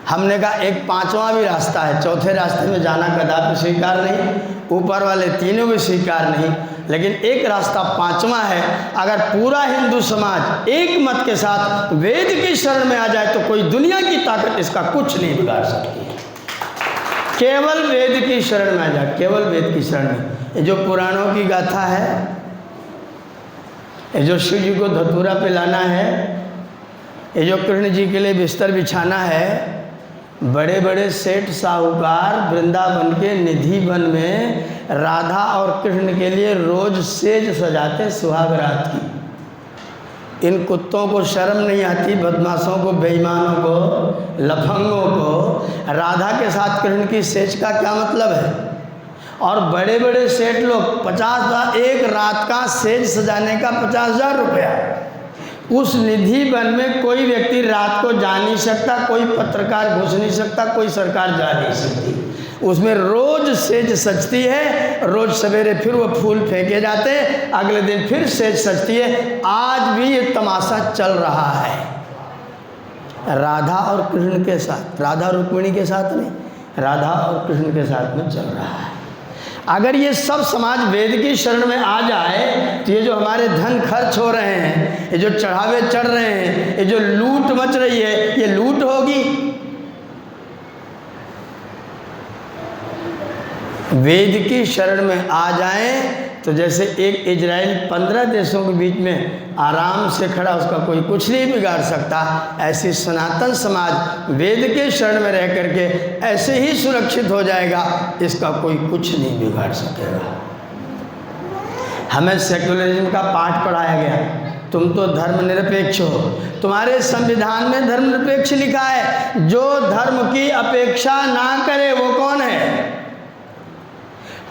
Speaker 1: हमने कहा एक 5वां भी रास्ता है, चौथे रास्ते में जाना कदापि स्वीकार नहीं, ऊपर वाले तीनों भी स्वीकार नहीं, लेकिन एक रास्ता 5वां है। अगर पूरा हिंदू समाज एक मत के साथ वेद की शरण में आ जाए तो कोई दुनिया की ताकत इसका कुछ नहीं बिगाड़ सकती है। केवल वेद की शरण में आ जाए, केवल वेद की शरण में। ये जो पुराणों की गाथा है, ये जो शिव जी को धतूरा पिलाना है, ये जो कृष्ण जी के लिए बिस्तर बिछाना है, बड़े बड़े सेठ साहूकार वृंदावन के निधि वन में राधा और कृष्ण के लिए रोज सेज सजाते सुहाग रात की। इन कुत्तों को शर्म नहीं आती, बदमाशों को, बेईमानों को, लफंगों को राधा के साथ कृष्ण की सेज का क्या मतलब है? और बड़े बड़े सेठ लोग 50,000 एक रात का सेज सजाने का 50,000 रुपया। उस निधि वन में कोई व्यक्ति रात को जा नहीं सकता, कोई पत्रकार घुस नहीं सकता, कोई सरकार जा नहीं सकती। उसमें रोज सेज सजती है, रोज सवेरे फिर वो फूल फेंके जाते हैं, अगले दिन फिर सेज सजती है। आज भी ये तमाशा चल रहा है राधा और कृष्ण के साथ, राधा रुक्मिणी के साथ नहीं, राधा और कृष्ण के साथ में चल रहा है। अगर ये सब समाज वेद की शरण में आ जाए तो ये जो हमारे धन खर्च हो रहे हैं, ये जो चढ़ावे चढ़ रहे हैं, ये जो लूट मच रही है, ये लूट होगी। वेद की शरण में आ जाएं तो जैसे एक इजराइल 15 देशों के बीच में आराम से खड़ा, उसका कोई कुछ नहीं बिगाड़ सकता, ऐसी सनातन समाज वेद के शरण में रह करके ऐसे ही सुरक्षित हो जाएगा, इसका कोई कुछ नहीं बिगाड़ सकेगा। हमें सेक्युलरिज्म का पाठ पढ़ाया गया, तुम तो धर्मनिरपेक्ष हो, तुम्हारे संविधान में धर्मनिरपेक्ष लिखा है, जो धर्म की अपेक्षा ना करे वो कौन है?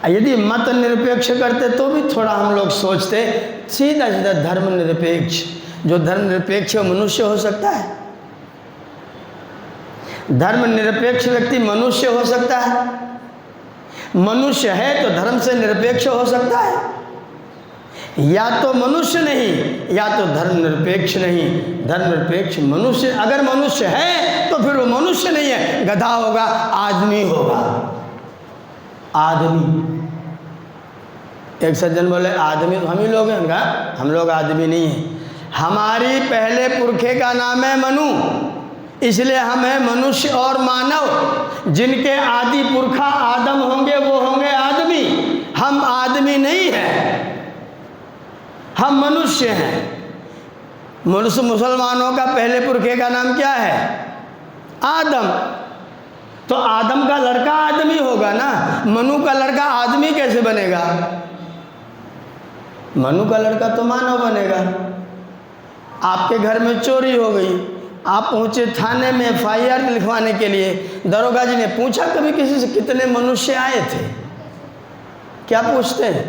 Speaker 1: यदि मत निरपेक्ष करते तो भी थोड़ा हम लोग सोचते, सीधा सीधा धर्मनिरपेक्ष। जो धर्मनिरपेक्ष मनुष्य हो सकता है? धर्मनिरपेक्ष व्यक्ति मनुष्य हो सकता है? मनुष्य है तो धर्म से निरपेक्ष हो सकता है? या तो मनुष्य नहीं या तो धर्मनिरपेक्ष नहीं। धर्मनिरपेक्ष मनुष्य, अगर मनुष्य है तो फिर वो मनुष्य नहीं है, गधा होगा, आदमी होगा। आदमी, एक सज्जन बोले आदमी तो हम ही लोग हैं। उनका हम लोग आदमी नहीं हैं, हमारी पहले पुरखे का नाम है मनु, इसलिए हम हैं मनुष्य और मानव। जिनके आदि पुरखा आदम होंगे वो होंगे आदमी। हम आदमी नहीं हैं, हम मनुष्य हैं। मुसलमानों का पहले पुरखे का नाम क्या है? आदम। तो आदम का लड़का आदमी होगा ना, मनु का लड़का आदमी कैसे बनेगा? मनु का लड़का तो मानव बनेगा। आपके घर में चोरी हो गई, आप पहुंचे थाने में FIR लिखवाने के लिए, दरोगा जी ने पूछा कभी किसी से कितने मनुष्य आए थे? क्या पूछते हैं?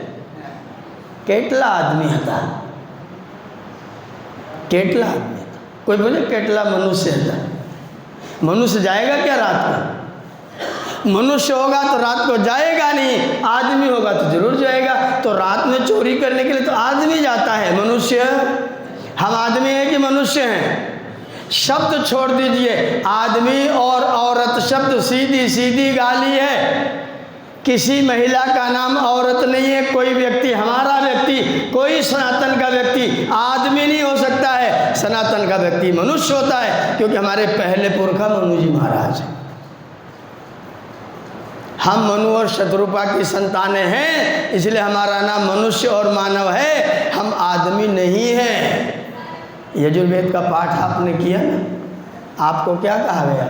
Speaker 1: केटला आदमी था, केटला आदमी था। कोई बोले केटला मनुष्य था। मनुष्य जाएगा क्या रात में? मनुष्य होगा तो रात को जाएगा नहीं, आदमी होगा तो जरूर जाएगा। तो रात में चोरी करने के लिए तो आदमी जाता है, मनुष्य। हम आदमी हैं कि मनुष्य हैं? शब्द छोड़ दीजिए, आदमी और औरत शब्द सीधी सीधी गाली है। किसी महिला का नाम औरत नहीं है। कोई व्यक्ति, हमारा व्यक्ति, कोई सनातन का व्यक्ति आदमी नहीं हो सकता है। सनातन का व्यक्ति मनुष्य होता है, क्योंकि हमारे पहले पुरखा मनु जी महाराज हैं। हम मनु और शत्रुपा की संतानें हैं, इसलिए हमारा नाम मनुष्य और मानव है, हम आदमी नहीं हैं। यजुर्वेद का पाठ आपने किया ना, आपको क्या कहा गया?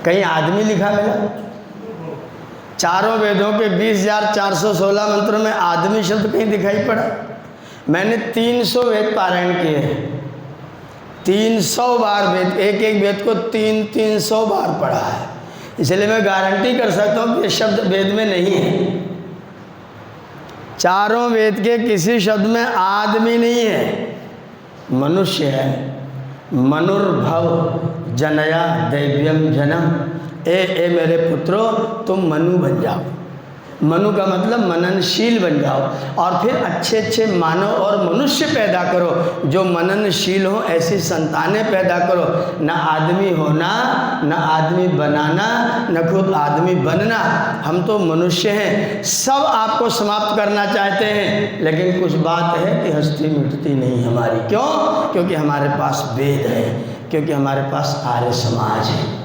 Speaker 1: कहीं आदमी लिखा मिला? चारों वेदों के 20,416 मंत्रों में आदमी शब्द कहीं दिखाई पड़ा? मैंने 300 वेद पारायण किए हैं, 300 बार वेद, एक एक वेद को 300 बार पढ़ा है। इसलिए मैं गारंटी कर सकता हूँ कि ये शब्द वेद में नहीं है। चारों वेद के किसी शब्द में आदमी नहीं है, मनुष्य है। मनुर्भव जनया दैव्यम जनम। ए मेरे पुत्रो, तुम मनु बन जाओ। मनु का मतलब मननशील बन जाओ, और फिर अच्छे अच्छे मानव और मनुष्य पैदा करो जो मननशील हो। ऐसी संतानें पैदा करो। न आदमी होना, न आदमी बनाना, न खुद आदमी बनना। हम तो मनुष्य हैं। सब आपको समाप्त करना चाहते हैं, लेकिन कुछ बात है कि हस्ती मिटती नहीं हमारी। क्यों? क्योंकि हमारे पास वेद है, क्योंकि हमारे पास आर्य समाज है।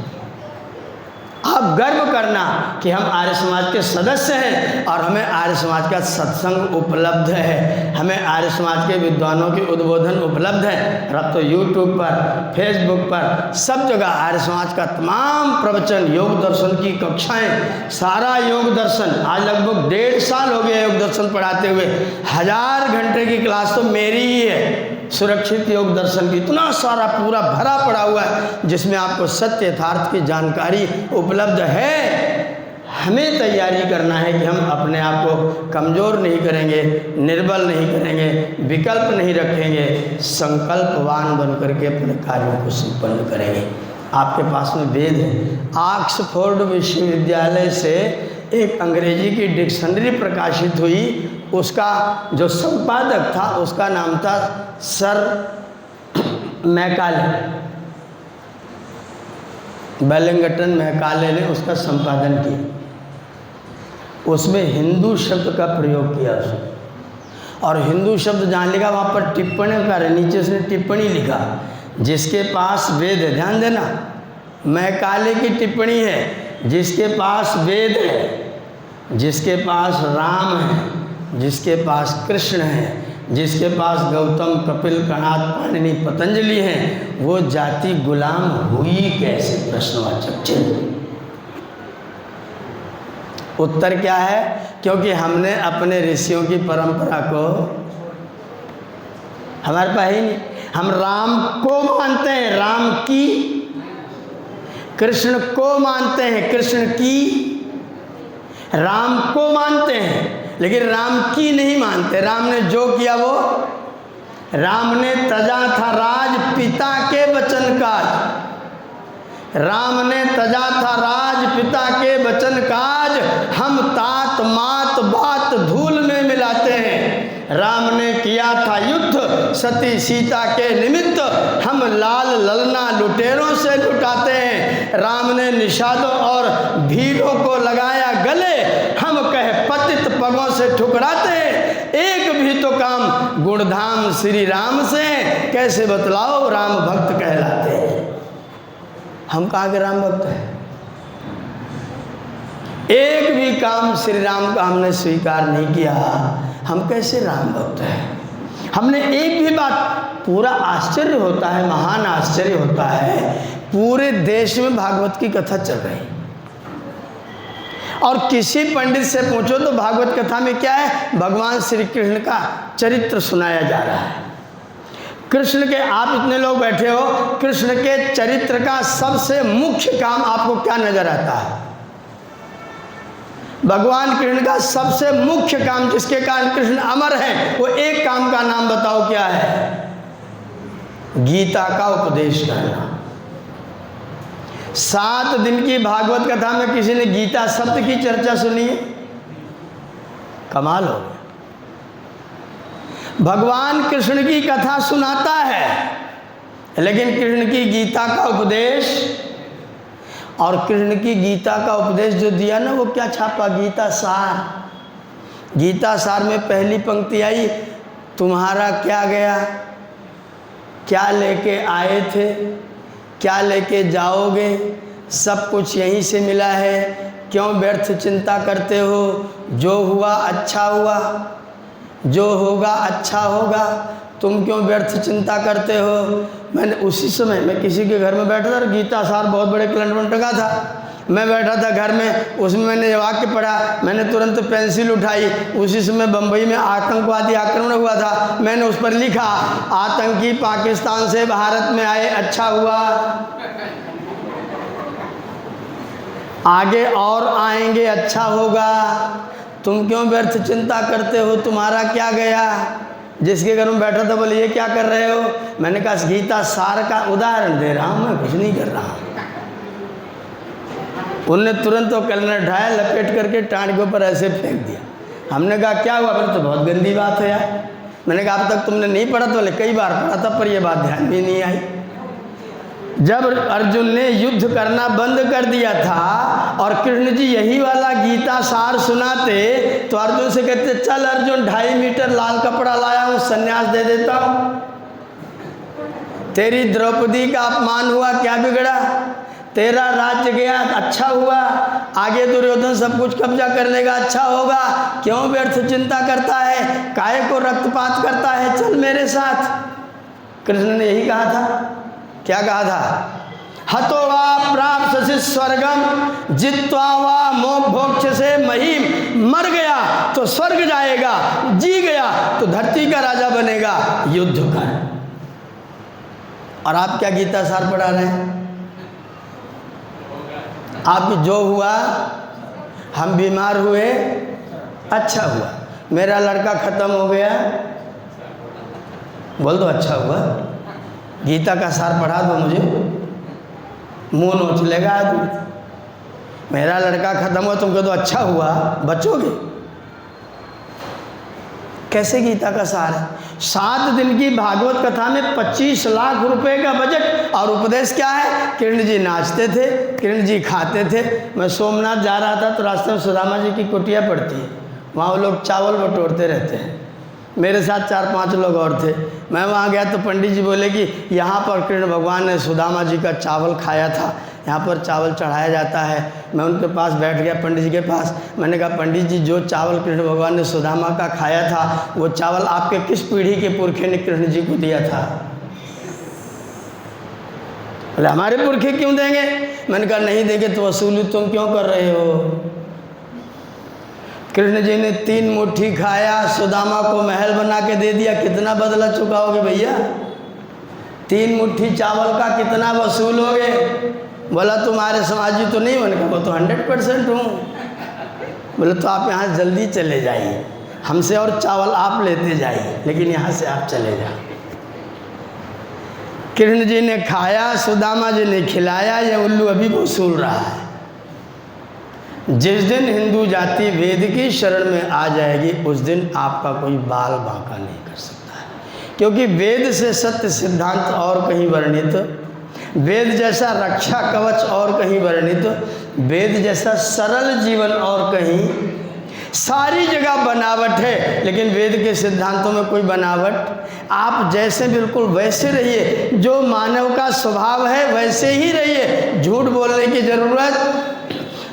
Speaker 1: आप गर्व करना कि हम आर्य समाज के सदस्य हैं, और हमें आर्य समाज का सत्संग उपलब्ध है, हमें आर्य समाज के विद्वानों के उद्बोधन उपलब्ध है। अब तो यूट्यूब पर, फेसबुक पर, सब जगह आर्य समाज का तमाम प्रवचन, योग दर्शन की कक्षाएं, सारा योग दर्शन। आज लगभग 1.5 साल हो गया योग दर्शन पढ़ाते हुए। 1000 घंटे की क्लास तो मेरी ही है, सुरक्षित योग दर्शन की। इतना सारा पूरा भरा पड़ा हुआ है, जिसमें आपको सत्य यथार्थ की जानकारी उपलब्ध है। हमें तैयारी करना है कि हम अपने आप को कमज़ोर नहीं करेंगे, निर्बल नहीं करेंगे, विकल्प नहीं रखेंगे, संकल्पवान बन करके अपने कार्यों को संपन्न करेंगे। आपके पास में वेद है। ऑक्सफोर्ड विश्वविद्यालय से एक अंग्रेजी की डिक्शनरी प्रकाशित हुई, उसका जो संपादक था उसका नाम था सर मैकाले, वेलिंगटन मैकाले ने उसका संपादन किया। उसमें हिंदू शब्द का प्रयोग किया उसने, और हिंदू शब्द जहाँ लिखा वहाँ पर टिप्पणी कर, नीचे से टिप्पणी लिखा, जिसके पास वेद है। ध्यान देना, मैकाले की टिप्पणी है, जिसके पास वेद है, जिसके पास राम है, जिसके पास कृष्ण है, जिसके पास गौतम, कपिल, कणाद, पाणिनि, पतंजलि हैं, वो जाति गुलाम हुई कैसे? प्रश्नवाचक चिन्ह। उत्तर क्या है? क्योंकि हमने अपने ऋषियों की परंपरा को, हमारे पास ही नहीं। हम राम को मानते हैं, राम की। कृष्ण को मानते हैं, कृष्ण की। राम को मानते हैं, लेकिन राम की नहीं मानते। राम ने जो किया वो, राम ने तजा था राज पिता के वचन काज। राम ने तजा था राज पिता के वचन काज। हम तात मात बात धूल में मिलाते हैं। राम ने किया था युद्ध सती सीता के निमित्त। हम लाल ललना लुटेरों से लुटाते हैं। राम ने निषादों और भीड़ों को लगाया गले। हम कहे पतित पगों से ठुकराते हैं। एक भी तो काम गुणधाम श्री राम से कैसे बतलाओ राम भक्त कहलाते हैं। हम कहाँ के राम भक्त हैं? एक भी काम श्री राम का हमने स्वीकार नहीं किया, हम कैसे राम भक्त हैं? हमने एक भी बात, पूरा आश्चर्य होता है, महान आश्चर्य होता है, पूरे देश में भागवत की कथा चल रही, और किसी पंडित से पूछो तो भागवत कथा में क्या है? भगवान श्री कृष्ण का चरित्र सुनाया जा रहा है। कृष्ण के, आप इतने लोग बैठे हो, कृष्ण के चरित्र का सबसे मुख्य काम आपको क्या नजर आता है? भगवान कृष्ण का सबसे मुख्य काम, जिसके कारण कृष्ण अमर है, वो एक काम का नाम बताओ, क्या है? गीता का उपदेश करना। 7 दिन की भागवत कथा में किसी ने गीता शब्द की चर्चा सुनी है? कमाल हो गया। भगवान कृष्ण की कथा सुनाता है, लेकिन कृष्ण की गीता का उपदेश, और कृष्ण की गीता का उपदेश जो दिया ना, वो क्या छापा? गीता सार। गीता सार में पहली पंक्ति आई, तुम्हारा क्या गया, क्या लेके आए थे, क्या लेके जाओगे, सब कुछ यहीं से मिला है, क्यों व्यर्थ चिंता करते हो, जो हुआ अच्छा हुआ, जो होगा अच्छा होगा, तुम क्यों व्यर्थ चिंता करते हो। मैंने उसी समय मैं किसी के घर में बैठा था, गीता सार बहुत बड़े कैलेंडर में टंगा था, मैं बैठा था घर में, उसमें मैंने वाक्य पढ़ा, मैंने तुरंत पेंसिल उठाई, उसी समय बम्बई में आतंकवादी आक्रमण हुआ था, मैंने उस पर लिखा, आतंकी पाकिस्तान से भारत में आए अच्छा हुआ, आगे और आएंगे अच्छा होगा, तुम क्यों व्यर्थ चिंता करते हो, तुम्हारा क्या गया। जिसके घर में बैठा था बोले ये क्या कर रहे हो, मैंने कहा गीता सार का उदाहरण दे रहा हूँ, मैं कुछ नहीं कर रहा हूँ। उनने तुरंत वो कैलेंडर उठाया, लपेट करके टाँड के ऊपर ऐसे फेंक दिया। हमने कहा क्या हुआ, बोले तो बहुत गंदी बात है यार। मैंने कहा अब तक तुमने नहीं पढ़ा? तो बोले कई बार पढ़ा था, पर ये बात ध्यान भी नहीं आई। जब अर्जुन ने युद्ध करना बंद कर दिया था और कृष्ण जी यही वाला गीता सार सुनाते, तो अर्जुन से कहते चल अर्जुन 2.5 मीटर लाल कपड़ा लाया हूँ, संन्यास दे देता हूँ। तेरी द्रौपदी का अपमान हुआ, क्या बिगड़ा, तेरा राज्य गया अच्छा हुआ, आगे दुर्योधन सब कुछ कब्जा कर लेगा अच्छा होगा, क्यों व्यर्थ चिंता करता है, काहे को रक्तपात करता है, चल मेरे साथ। कृष्ण ने यही कहा था। क्या कहा था? हतो वा प्राप्स्यसि स्वर्गम जित्वा वा मोक्षोक्ष से महिम। मर गया तो स्वर्ग जाएगा, जी गया तो धरती का राजा बनेगा, युद्ध कर। और आप क्या गीता सार पढ़ा रहे हैं? आप जो हुआ, हम बीमार हुए अच्छा हुआ, मेरा लड़का ख़त्म हो गया, बोल दो अच्छा हुआ। गीता का सार पढ़ा दो मुझे, मुंह नोच लेगा आदमी। मेरा लड़का ख़त्म हुआ, तुम कह दो अच्छा हुआ, बचोगे कैसे? गीता का सार है। 7 दिन की भागवत कथा में 25 लाख रुपए का बजट, और उपदेश क्या है? कृष्ण जी नाचते थे, कृष्ण जी खाते थे। मैं सोमनाथ जा रहा था तो रास्ते में सुदामा जी की कुटिया पड़ती है, वहाँ वो लोग चावल बटोरते रहते हैं। मेरे साथ 4-5 लोग और थे। मैं वहाँ गया तो पंडित जी बोले कि यहाँ पर कृष्ण भगवान ने सुदामा जी का चावल खाया था, यहाँ पर चावल चढ़ाया जाता है। मैं उनके पास बैठ गया, पंडित जी के पास। मैंने कहा पंडित जी, जो चावल कृष्ण भगवान ने सुदामा का खाया था, वो चावल आपके किस पीढ़ी के पुरखे ने कृष्ण जी को दिया था? बोले हमारे पुरखे क्यों देंगे? मैंने कहा नहीं देंगे तो वसूली तुम क्यों कर रहे हो? कृष्ण जी ने 3 मुट्ठी खाया, सुदामा को महल बना के दे दिया, कितना बदला चुकाओगे भैया? 3 मुट्ठी चावल का कितना वसूलोगे? बोला तुम्हारे समाजी तो नहीं। मैंने कहा वो तो 100% हूँ। बोले तो आप यहाँ जल्दी चले जाइए, हमसे और चावल आप लेते जाइए, लेकिन यहाँ से आप चले जाओ। कृष्ण जी ने खाया, सुदामा जी ने खिलाया, ये उल्लू अभी वसूल रहा है। जिस दिन हिंदू जाति वेद की शरण में आ जाएगी, उस दिन आपका कोई बाल बांका नहीं कर सकता है, क्योंकि वेद से सत्य सिद्धांत और कहीं वर्णित, वेद जैसा रक्षा कवच और कहीं वर्णित, वेद जैसा सरल जीवन और कहीं। सारी जगह बनावट है, लेकिन वेद के सिद्धांतों में कोई बनावट। आप जैसे बिल्कुल वैसे रहिए, जो मानव का स्वभाव है वैसे ही रहिए। झूठ बोलने की ज़रूरत,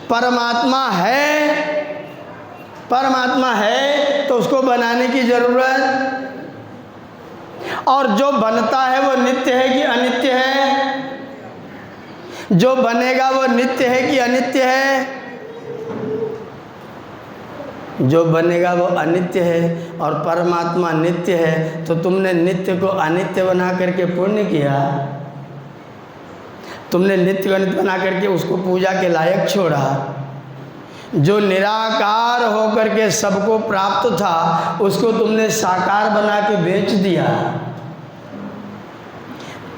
Speaker 1: परमात्मा है तो उसको बनाने की ज़रूरत। और जो बनता है वो नित्य है कि अनित्य है? जो बनेगा वो नित्य है कि अनित्य है? जो बनेगा वो अनित्य है और परमात्मा नित्य है। तो तुमने नित्य को अनित्य बना करके पुण्य किया, तुमने नित्य को अनित्य बना करके उसको पूजा के लायक छोड़ा। जो निराकार होकर के सबको प्राप्त था, उसको तुमने साकार बना के बेच दिया।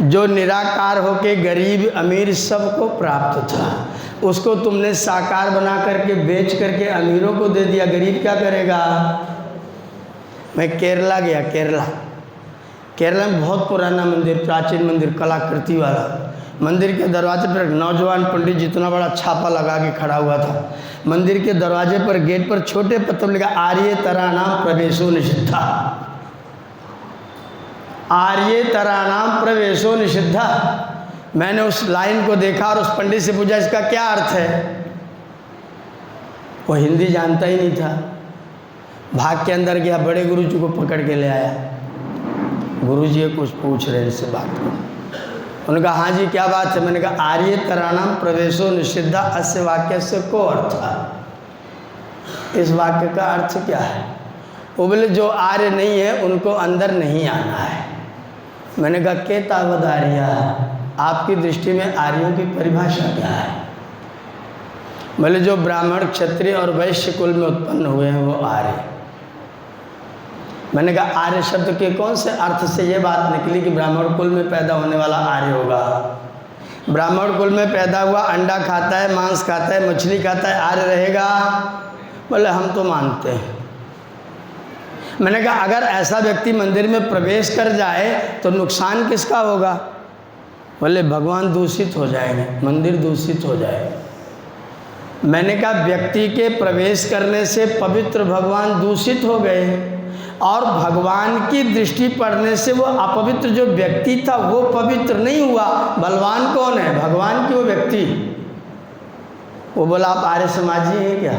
Speaker 1: जो निराकार होके गरीब अमीर सबको प्राप्त था, उसको तुमने साकार बना करके बेच करके अमीरों को दे दिया, गरीब क्या करेगा। मैं केरला गया, केरला में बहुत पुराना मंदिर, प्राचीन मंदिर, कलाकृति वाला मंदिर के दरवाजे पर नौजवान पंडित जितना बड़ा छापा लगा के खड़ा हुआ था। मंदिर के दरवाजे पर गेट पर छोटे पत्थर लिखा आर्य तराणाम प्रवेशो निषिद्धा, आर्य तराणाम प्रवेशो निषिद्धा। मैंने उस लाइन को देखा और उस पंडित से पूछा इसका क्या अर्थ है। वो हिंदी जानता ही नहीं था। भाग के अंदर गया, बड़े गुरुजी को पकड़ के ले आया। गुरुजी ये कुछ पूछ रहे इससे बात करो। उन्होंने कहा हाँ जी क्या बात है। मैंने कहा आर्य तराणाम प्रवेशो निषिद्धा अस्य वाक्य से को अर्थ, इस वाक्य का अर्थ क्या है। वो बोले जो आर्य नहीं है उनको अंदर नहीं आना है। मैंने कहा के तावद आर्या, आपकी दृष्टि में आर्यों की परिभाषा क्या है। बोले जो ब्राह्मण क्षत्रिय और वैश्य कुल में उत्पन्न हुए हैं वो आर्य। मैंने कहा आर्य शब्द के कौन से अर्थ से ये बात निकली कि ब्राह्मण कुल में पैदा होने वाला आर्य होगा। ब्राह्मण कुल में पैदा हुआ, अंडा खाता है, मांस खाता है, मछली खाता है, आर्य रहेगा। बोले हम तो मानते हैं। मैंने कहा अगर ऐसा व्यक्ति मंदिर में प्रवेश कर जाए तो नुकसान किसका होगा। बोले भगवान दूषित हो जाएंगे, मंदिर दूषित हो जाएगा। मैंने कहा व्यक्ति के प्रवेश करने से पवित्र भगवान दूषित हो गए और भगवान की दृष्टि पड़ने से वो अपवित्र जो व्यक्ति था वो पवित्र नहीं हुआ। बलवान कौन है, भगवान की वो व्यक्ति। वो बोला आप आर्य समाजी हैं क्या।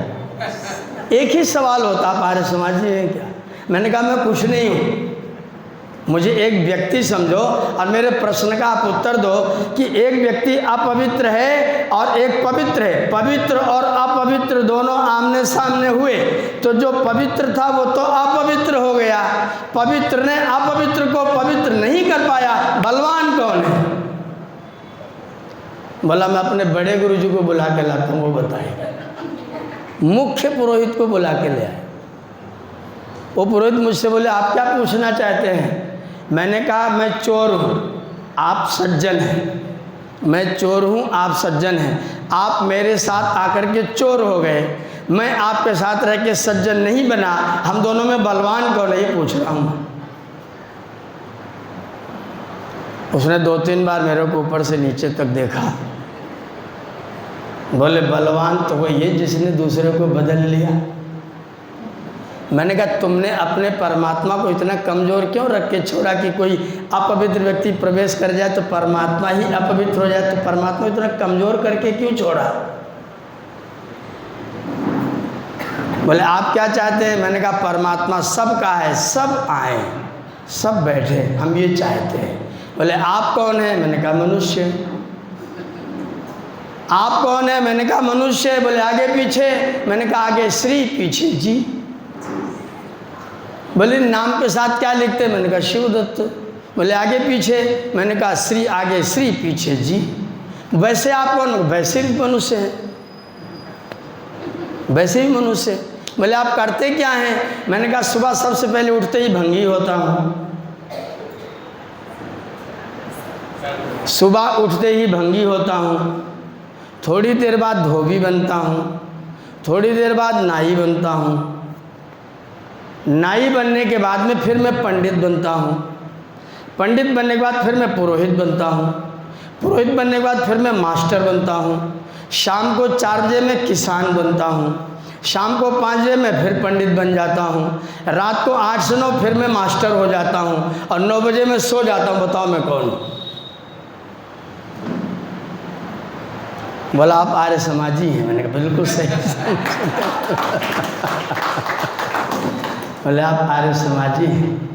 Speaker 1: एक ही सवाल होता आप आर्य समाजी हैं क्या। मैंने कहा मैं कुछ नहीं हूँ, मुझे एक व्यक्ति समझो और मेरे प्रश्न का आप उत्तर दो कि एक व्यक्ति अपवित्र है और एक पवित्र है। पवित्र और अपवित्र दोनों आमने सामने हुए तो जो पवित्र था वो तो अपवित्र हो गया। पवित्र ने अपवित्र को पवित्र नहीं कर पाया। बलवान कौन है। बोला मैं अपने बड़े गुरुजी को बुला के लाता हूँ, वो बताएगा। मुख्य पुरोहित को बुला के ले आए। वो पुरोहित मुझसे बोले आप क्या पूछना चाहते हैं। मैंने कहा मैं चोर हूँ, आप सज्जन हैं। मैं चोर हूँ, आप सज्जन हैं। आप मेरे साथ आकर के चोर हो गए, मैं आपके साथ रह के सज्जन नहीं बना। हम दोनों में बलवान कौन है ये पूछ रहा हूँ। उसने 2-3 बार मेरे को ऊपर से नीचे तक देखा। बोले बलवान तो वही है जिसने दूसरे को बदल लिया। मैंने कहा तुमने अपने परमात्मा को इतना कमज़ोर क्यों रख के छोड़ा कि कोई अपवित्र व्यक्ति प्रवेश कर जाए तो परमात्मा ही अपवित्र हो जाए। तो परमात्मा इतना कमज़ोर करके क्यों छोड़ा। बोले आप क्या चाहते हैं। मैंने कहा परमात्मा सबका है, सब आए, सब बैठे, हम ये चाहते हैं। बोले आप कौन है। मैंने कहा मनुष्य। आप कौन है। मैंने कहा मनुष्य। बोले आगे पीछे। मैंने कहा आगे श्री, पीछे जी। बोले नाम के साथ क्या लिखते। मैंने कहा शिवदत्त। बोले आगे पीछे। मैंने कहा श्री आगे, श्री पीछे जी। वैसे आप कौन। वैसे भी मनुष्य हैं, वैसे भी मनुष्य। बोले आप करते क्या हैं। मैंने कहा सुबह सबसे पहले उठते ही भंगी होता हूँ, सुबह उठते ही भंगी होता हूँ। थोड़ी देर बाद धोबी बनता हूँ, थोड़ी देर बाद नाई बनता हूँ। नाई बनने के बाद में फिर मैं पंडित बनता हूँ। पंडित बनने के बाद फिर मैं पुरोहित बनता हूँ। पुरोहित बनने के बाद फिर मैं मास्टर बनता हूँ। शाम को 4 बजे मैं किसान बनता हूँ। शाम को 5 बजे मैं फिर पंडित बन जाता हूँ। रात को 8 से 9 फिर मैं मास्टर हो जाता हूँ और 9 बजे मैं सो जाता हूँ। बताओ मैं कौन हूँ। बोला आप आर्य समाजी हैं। मैंने कहा बिल्कुल सही। बोले आप आर्य समाजी हैं।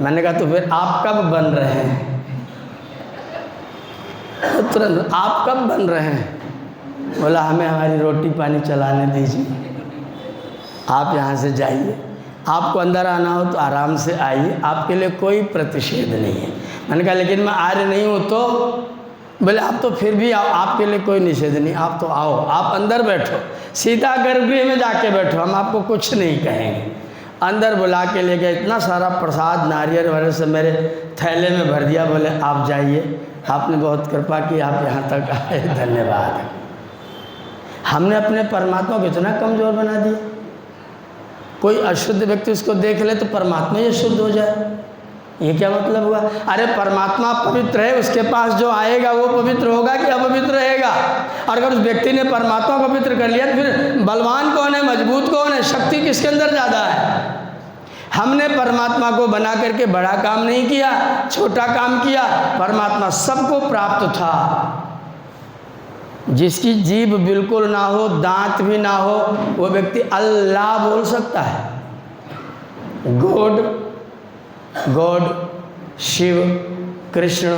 Speaker 1: मैंने कहा तो फिर आप कब बन रहे हैं। तो तुरंत आप कब बन रहे हैं। बोला हमें हमारी रोटी पानी चलाने दीजिए, आप यहाँ से जाइए। आपको अंदर आना हो तो आराम से आइए, आपके लिए कोई प्रतिषेध नहीं है। मैंने कहा लेकिन मैं आर्य नहीं हूँ। तो बोले आप तो फिर भी आओ, आपके लिए कोई निषेध नहीं, आप तो आओ, आप अंदर बैठो, सीधा गर्भगृह में जाके बैठो, हम आपको कुछ नहीं कहेंगे। अंदर बुला के ले गए, इतना सारा प्रसाद नारियल वगैरह से मेरे थैले में भर दिया। बोले आप जाइए, आपने बहुत कृपा की, आप यहाँ तक आए, धन्यवाद। हमने अपने परमात्मा को इतना कमज़ोर बना दिया। कोई अशुद्ध व्यक्ति उसको देख ले तो परमात्मा ही अशुद्ध हो जाए, ये क्या मतलब हुआ? अरे परमात्मा पवित्र है, उसके पास जो आएगा वो पवित्र होगा कि अपवित्र रहेगा? और अगर उस व्यक्ति ने परमात्मा को पवित्र कर लिया तो फिर बलवान कौन है, मजबूत कौन है, शक्ति किसके अंदर ज़्यादा है? हमने परमात्मा को बना करके बड़ा काम नहीं किया, छोटा काम किया। परमात्मा सबको प्राप्त था। जिसकी जीभ बिल्कुल ना हो, दांत भी ना हो, वो व्यक्ति अल्लाह बोल सकता है। गॉड, शिव, कृष्ण,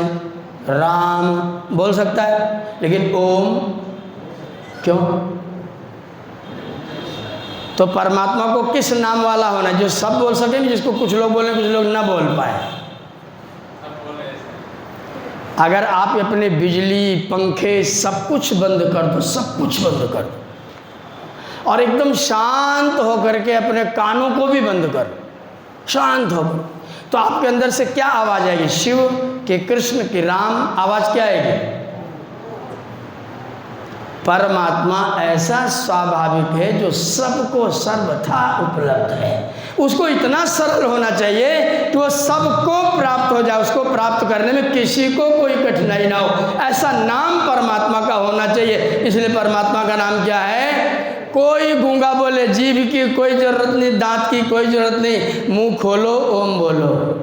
Speaker 1: राम बोल सकता है, लेकिन ओम क्यों? तो परमात्मा को किस नाम वाला होना है? जो सब बोल सके, जिसको कुछ लोग बोले कुछ लोग ना बोल पाए। अगर आप अपने बिजली, पंखे सब कुछ बंद कर दो, सब कुछ बंद कर दो, और एकदम शांत होकर के अपने कानों को भी बंद कर दो, शांत होकर, तो आपके अंदर से क्या आवाज़ आएगी? शिव के, कृष्ण की, राम, आवाज़ क्या आएगी? परमात्मा ऐसा स्वाभाविक है जो सबको सर्वथा उपलब्ध है। उसको इतना सरल होना चाहिए कि वो सबको प्राप्त हो जाए, उसको प्राप्त करने में किसी को कोई कठिनाई ना हो। ऐसा नाम परमात्मा का होना चाहिए। इसलिए परमात्मा का नाम क्या है? कोई गूंगा बोले, जीभ की कोई ज़रूरत नहीं, दांत की कोई ज़रूरत नहीं, मुंह खोलो, ओम बोलो।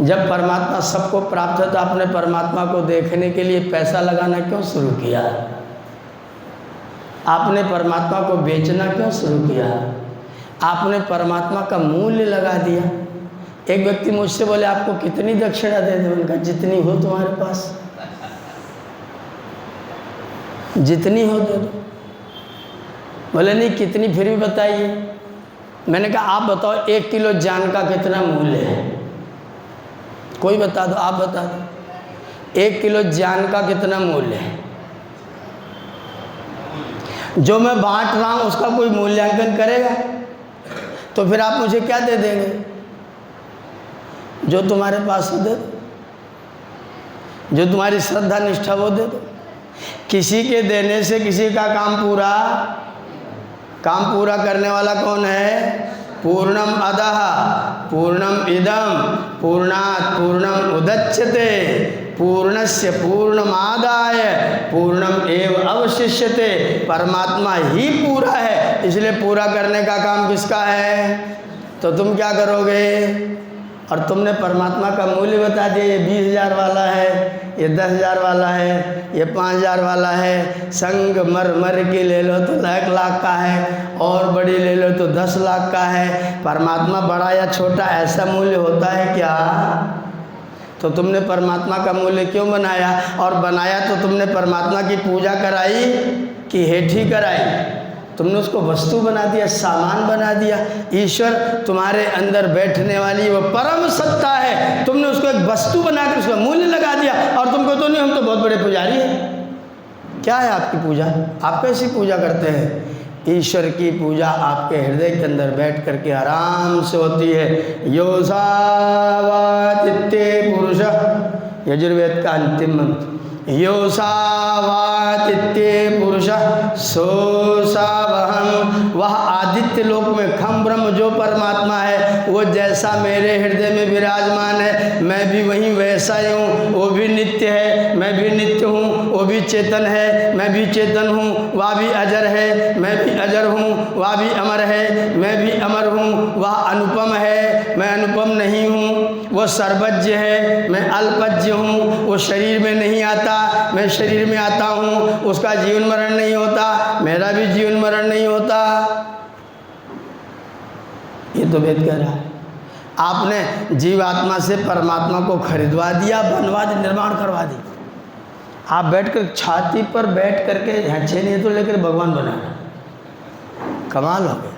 Speaker 1: जब परमात्मा सबको प्राप्त है तो आपने परमात्मा को देखने के लिए पैसा लगाना क्यों शुरू किया? आपने परमात्मा को बेचना क्यों शुरू किया? आपने परमात्मा का मूल्य लगा दिया। एक व्यक्ति मुझसे बोले आपको कितनी दक्षिणा दे दें? उनका जितनी हो तुम्हारे पास, जितनी हो दे दो। बोले नहीं कितनी, फिर भी बताइए। मैंने कहा आप बताओ 1 किलो जान का कितना मूल्य है? कोई बता दो, आप बता दो 1 किलो जान का कितना मूल्य है? जो मैं बांट रहा हूँ उसका कोई मूल्यांकन करेगा? तो फिर आप मुझे क्या दे देंगे? जो तुम्हारे पास हो दे दो, जो तुम्हारी श्रद्धा निष्ठा वो दे दो। किसी के देने से किसी का काम पूरा करने वाला कौन है? पूर्णम अदः पूर्णम इदम पूर्णात् पूर्णम उदच्यते पूर्णस्य पूर्णमादाय पूर्णम एव अवशिष्यते। परमात्मा ही पूरा है, इसलिए पूरा करने का काम किसका है? तो तुम क्या करोगे? और तुमने परमात्मा का मूल्य बता दिया, ये 20,000 वाला है, ये 10,000 वाला है, ये 5,000 वाला है। संगमरमर की ले लो तो 1,00,000 का है, और बड़ी ले लो तो 10 लाख का है। परमात्मा बड़ा या छोटा ऐसा मूल्य होता है क्या? तो तुमने परमात्मा का मूल्य क्यों बनाया? और बनाया तो तुमने परमात्मा की पूजा कराई कि हेठी कराई? तुमने उसको वस्तु बना दिया, सामान बना दिया। ईश्वर तुम्हारे अंदर बैठने वाली वो परम सत्ता है, तुमने उसको एक वस्तु बनाकर उसका मूल्य लगा दिया। और तुमको तो नहीं, हम तो बहुत बड़े पुजारी हैं। क्या है आपकी पूजा? आप कैसी पूजा करते हैं? ईश्वर की पूजा आपके हृदय के अंदर बैठ करके आराम से होती है। योसावाचित्ते पुरुष, यजुर्वेद का अंतिम मंत्र। योसावाचित्ते पुरुष सोसावहम। वह आदित्य लोक में खम ब्रह्म जो परमात्मा है, वो जैसा मेरे हृदय में विराजमान है, मैं भी वहीं वैसा ही हूँ। वो भी नित्य है, मैं भी नित्य हूँ। वो भी चेतन है, मैं भी चेतन हूँ। वह भी अजर है, मैं भी अजर हूँ। वह भी अमर है, मैं भी अमर हूँ। वह अनुपम है, मैं अनुपम नहीं हूँ। वो सर्वज्ञ है, मैं अल्पज्ञ हूँ। वो शरीर में नहीं आता, मैं शरीर में आता हूँ। उसका जीवन मरण नहीं होता, मेरा भी जीवन मरण नहीं होता। ये तो वेद कह रहा है। आपने जीवात्मा से परमात्मा को खरीदवा दिया, बनवा दिया, निर्माण करवा दिया। आप बैठकर छाती पर बैठ करके छेनी तो लेकर भगवान बना, कमाल हो गया।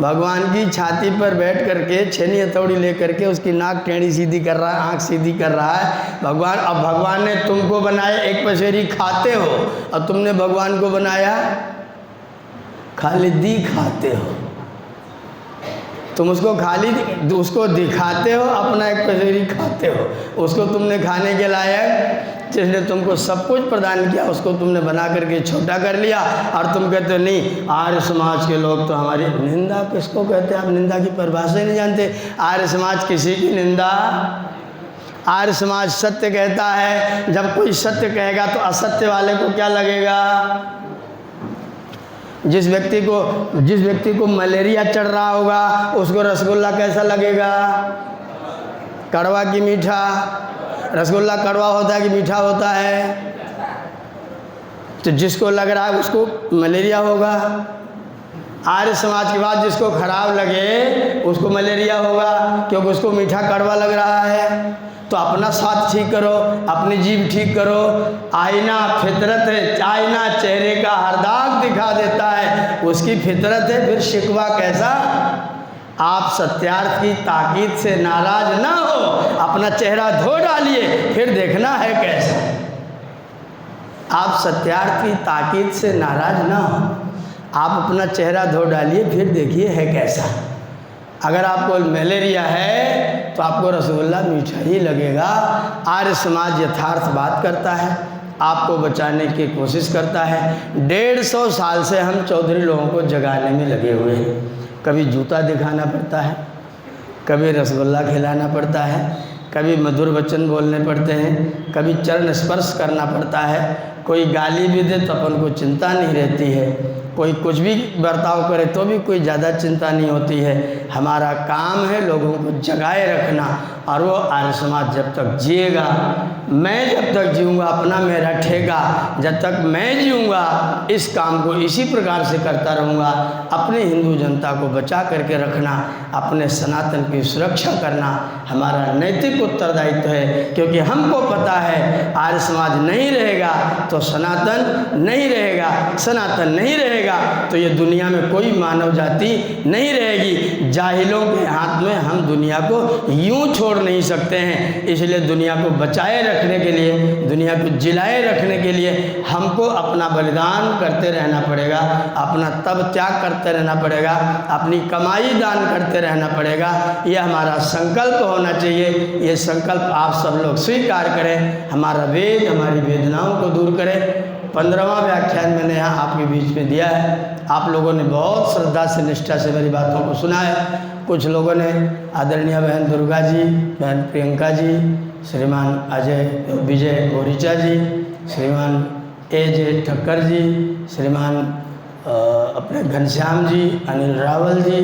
Speaker 1: भगवान की छाती पर बैठ करके छेनी हथौड़ी लेकर के उसकी नाक टेढ़ी सीधी कर रहा है, आँख सीधी कर रहा है भगवान। अब भगवान ने तुमको बनाया, एक पसेरी खाते हो, और तुमने भगवान को बनाया खाली दी खाते हो। तुम उसको खाली उसको दिखाते हो, अपना एक पसेरी खाते हो। उसको तुमने खाने के लायक जिसने तुमको सब कुछ प्रदान किया उसको तुमने बना करके छोटा कर लिया, और तुम कहते हो नहीं आर्य समाज के लोग तो हमारी निंदा किसको कहते हैं? आप निंदा की परिभाषा ही नहीं जानते। आर्य समाज किसी की निंदा, आर्य समाज सत्य कहता है। जब कोई सत्य कहेगा तो असत्य वाले को क्या लगेगा? जिस व्यक्ति को मलेरिया चढ़ रहा होगा उसको रसगुल्ला कैसा लगेगा? कड़वा कि मीठा? रसगुल्ला कड़वा होता है कि मीठा होता है? तो जिसको लग रहा है उसको मलेरिया होगा। आर्य समाज की बात जिसको खराब लगे उसको मलेरिया होगा, क्योंकि उसको मीठा कड़वा लग रहा है। तो अपना स्वाद ठीक करो, अपनी जीभ ठीक करो। आईना फितरत है, आईना चेहरे का हर दाग दिखा देता है, उसकी फितरत है, फिर शिकवा कैसा? आप सत्यार्थ की ताकीद से नाराज ना हो, अपना चेहरा धो डालिए, फिर देखना है कैसा। आप सत्यार्थ की ताकीद से नाराज ना हो, आप अपना चेहरा धो डालिए, फिर देखिए है कैसा। अगर आपको मलेरिया है तो आपको रसगुल्ला मीठा ही लगेगा। आर्य समाज यथार्थ बात करता है, आपको बचाने की कोशिश करता है। 150 साल से हम चौधरी लोगों को जगाने में लगे हुए हैं। कभी जूता दिखाना पड़ता है, कभी रसगुल्ला खिलाना पड़ता है, कभी मधुर वचन बोलने पड़ते हैं, कभी चरण स्पर्श करना पड़ता है। कोई गाली भी दे तो अपन को चिंता नहीं रहती है, कोई कुछ भी बर्ताव करे तो भी कोई ज़्यादा चिंता नहीं होती है। हमारा काम है लोगों को जगाए रखना, और वो आर्य समाज जब तक जिएगा, मैं जब तक जीऊँगा अपना मेरा ठेगा, जब तक मैं जीऊँगा इस काम को इसी प्रकार से करता रहूँगा। अपने हिंदू जनता को बचा करके रखना, अपने सनातन की सुरक्षा करना हमारा नैतिक उत्तरदायित्व है, क्योंकि हमको पता है आर्य समाज नहीं रहेगा तो सनातन नहीं रहेगा, सनातन नहीं रहेगा तो ये दुनिया में कोई मानव जाति नहीं रहेगी। जाहिलों के हाथ में हम दुनिया को यूं छोड़ नहीं सकते हैं, इसलिए दुनिया को बचाए रखने के लिए, दुनिया को जिलाए रखने के लिए हमको अपना बलिदान करते रहना पड़ेगा, अपना तप त्याग करते रहना पड़ेगा, अपनी कमाई दान करते रहना पड़ेगा। यह हमारा संकल्प होना चाहिए। ये संकल्प आप सब लोग स्वीकार करें, हमारा वेद हमारी वेदनाओं को दूर करें। 15वां व्याख्यान मैंने यहाँ आपके बीच में दिया है। आप लोगों ने बहुत श्रद्धा से निष्ठा से मेरी बातों को सुना है। कुछ लोगों ने आदरणीय बहन दुर्गा जी, बहन प्रियंका जी, श्रीमान अजय विजय बोरीचा जी, श्रीमान A.J. ठक्कर जी, श्रीमान अपने घनश्याम जी, अनिल रावल जी,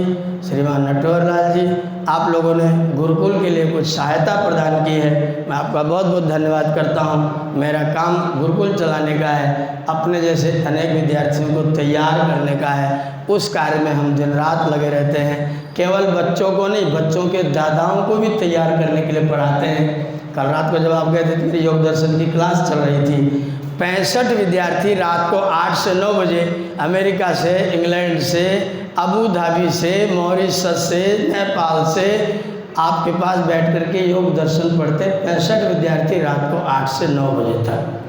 Speaker 1: श्रीमान नटवर लाल जी, आप लोगों ने गुरुकुल के लिए कुछ सहायता प्रदान की है। मैं आपका बहुत बहुत धन्यवाद करता हूँ। मेरा काम गुरुकुल चलाने का है, अपने जैसे अनेक विद्यार्थियों को तैयार करने का है। उस कार्य में हम दिन रात लगे रहते हैं। केवल बच्चों को नहीं, बच्चों के दादाओं को भी तैयार करने के लिए पढ़ाते हैं। कल रात को जब आप गए थे तो मेरी योग दर्शन की क्लास चल रही थी। 65 विद्यार्थी रात को 8 से 9 बजे अमेरिका से, इंग्लैंड से, अबू धाबी से, मॉरिशस से, नेपाल से आपके पास बैठ करके योग दर्शन पढ़ते। 65 विद्यार्थी रात को 8 से 9 बजे तक।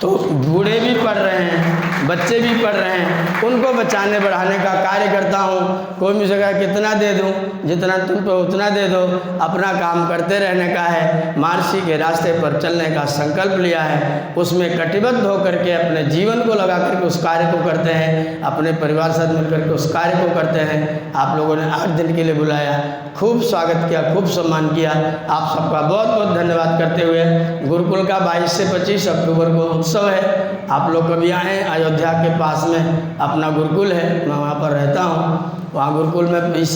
Speaker 1: तो बूढ़े भी पढ़ रहे हैं, बच्चे भी पढ़ रहे हैं, उनको बचाने बढ़ाने का कार्य करता हूँ। कोई मुझसे कहा कितना दे दूँ, जितना तुम पे उतना दे दो। अपना काम करते रहने का है। महर्षि के रास्ते पर चलने का संकल्प लिया है, उसमें कटिबद्ध होकर के अपने जीवन को लगा करके उस कार्य को करते हैं, अपने परिवार साथ मिलकर के उस कार्य को करते हैं। आप लोगों ने 8 दिन के लिए बुलाया, खूब स्वागत किया, खूब सम्मान किया। आप सबका बहुत बहुत धन्यवाद करते हुए गुरुकुल का 22 से 25 अक्टूबर को उत्सव है। आप लोग कभी आएँ, अयोध्या के पास में अपना गुरुकुल है, मैं वहाँ पर रहता हूँ। वहाँ गुरुकुल में 22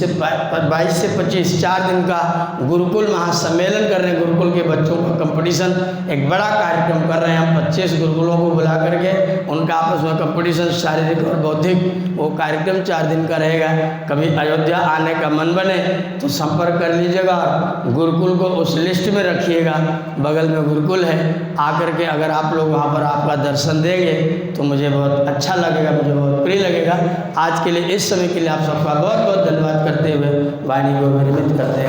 Speaker 1: से 25 4 दिन का गुरुकुल महासम्मेलन कर रहे हैं। गुरुकुल के बच्चों का कंपटीशन, एक बड़ा कार्यक्रम कर रहे हैं हम। 25 गुरुकुलों को बुला करके उनका आपस में कंपटीशन, शारीरिक और बौद्धिक, वो कार्यक्रम 4 दिन का रहेगा। कभी अयोध्या आने का मन बने तो संपर्क कर लीजिएगा, गुरुकुल को उस लिस्ट में रखिएगा। बगल में गुरुकुल है, आकर के अगर आप लोग वहाँ पर आपका दर्शन देंगे तो मुझे बहुत अच्छा लगेगा, मुझे बहुत प्रिय लगेगा। आज के लिए, इस समय के लिए आप सबका बहुत बहुत धन्यवाद करते हुए वाणी को विरमित करते हैं।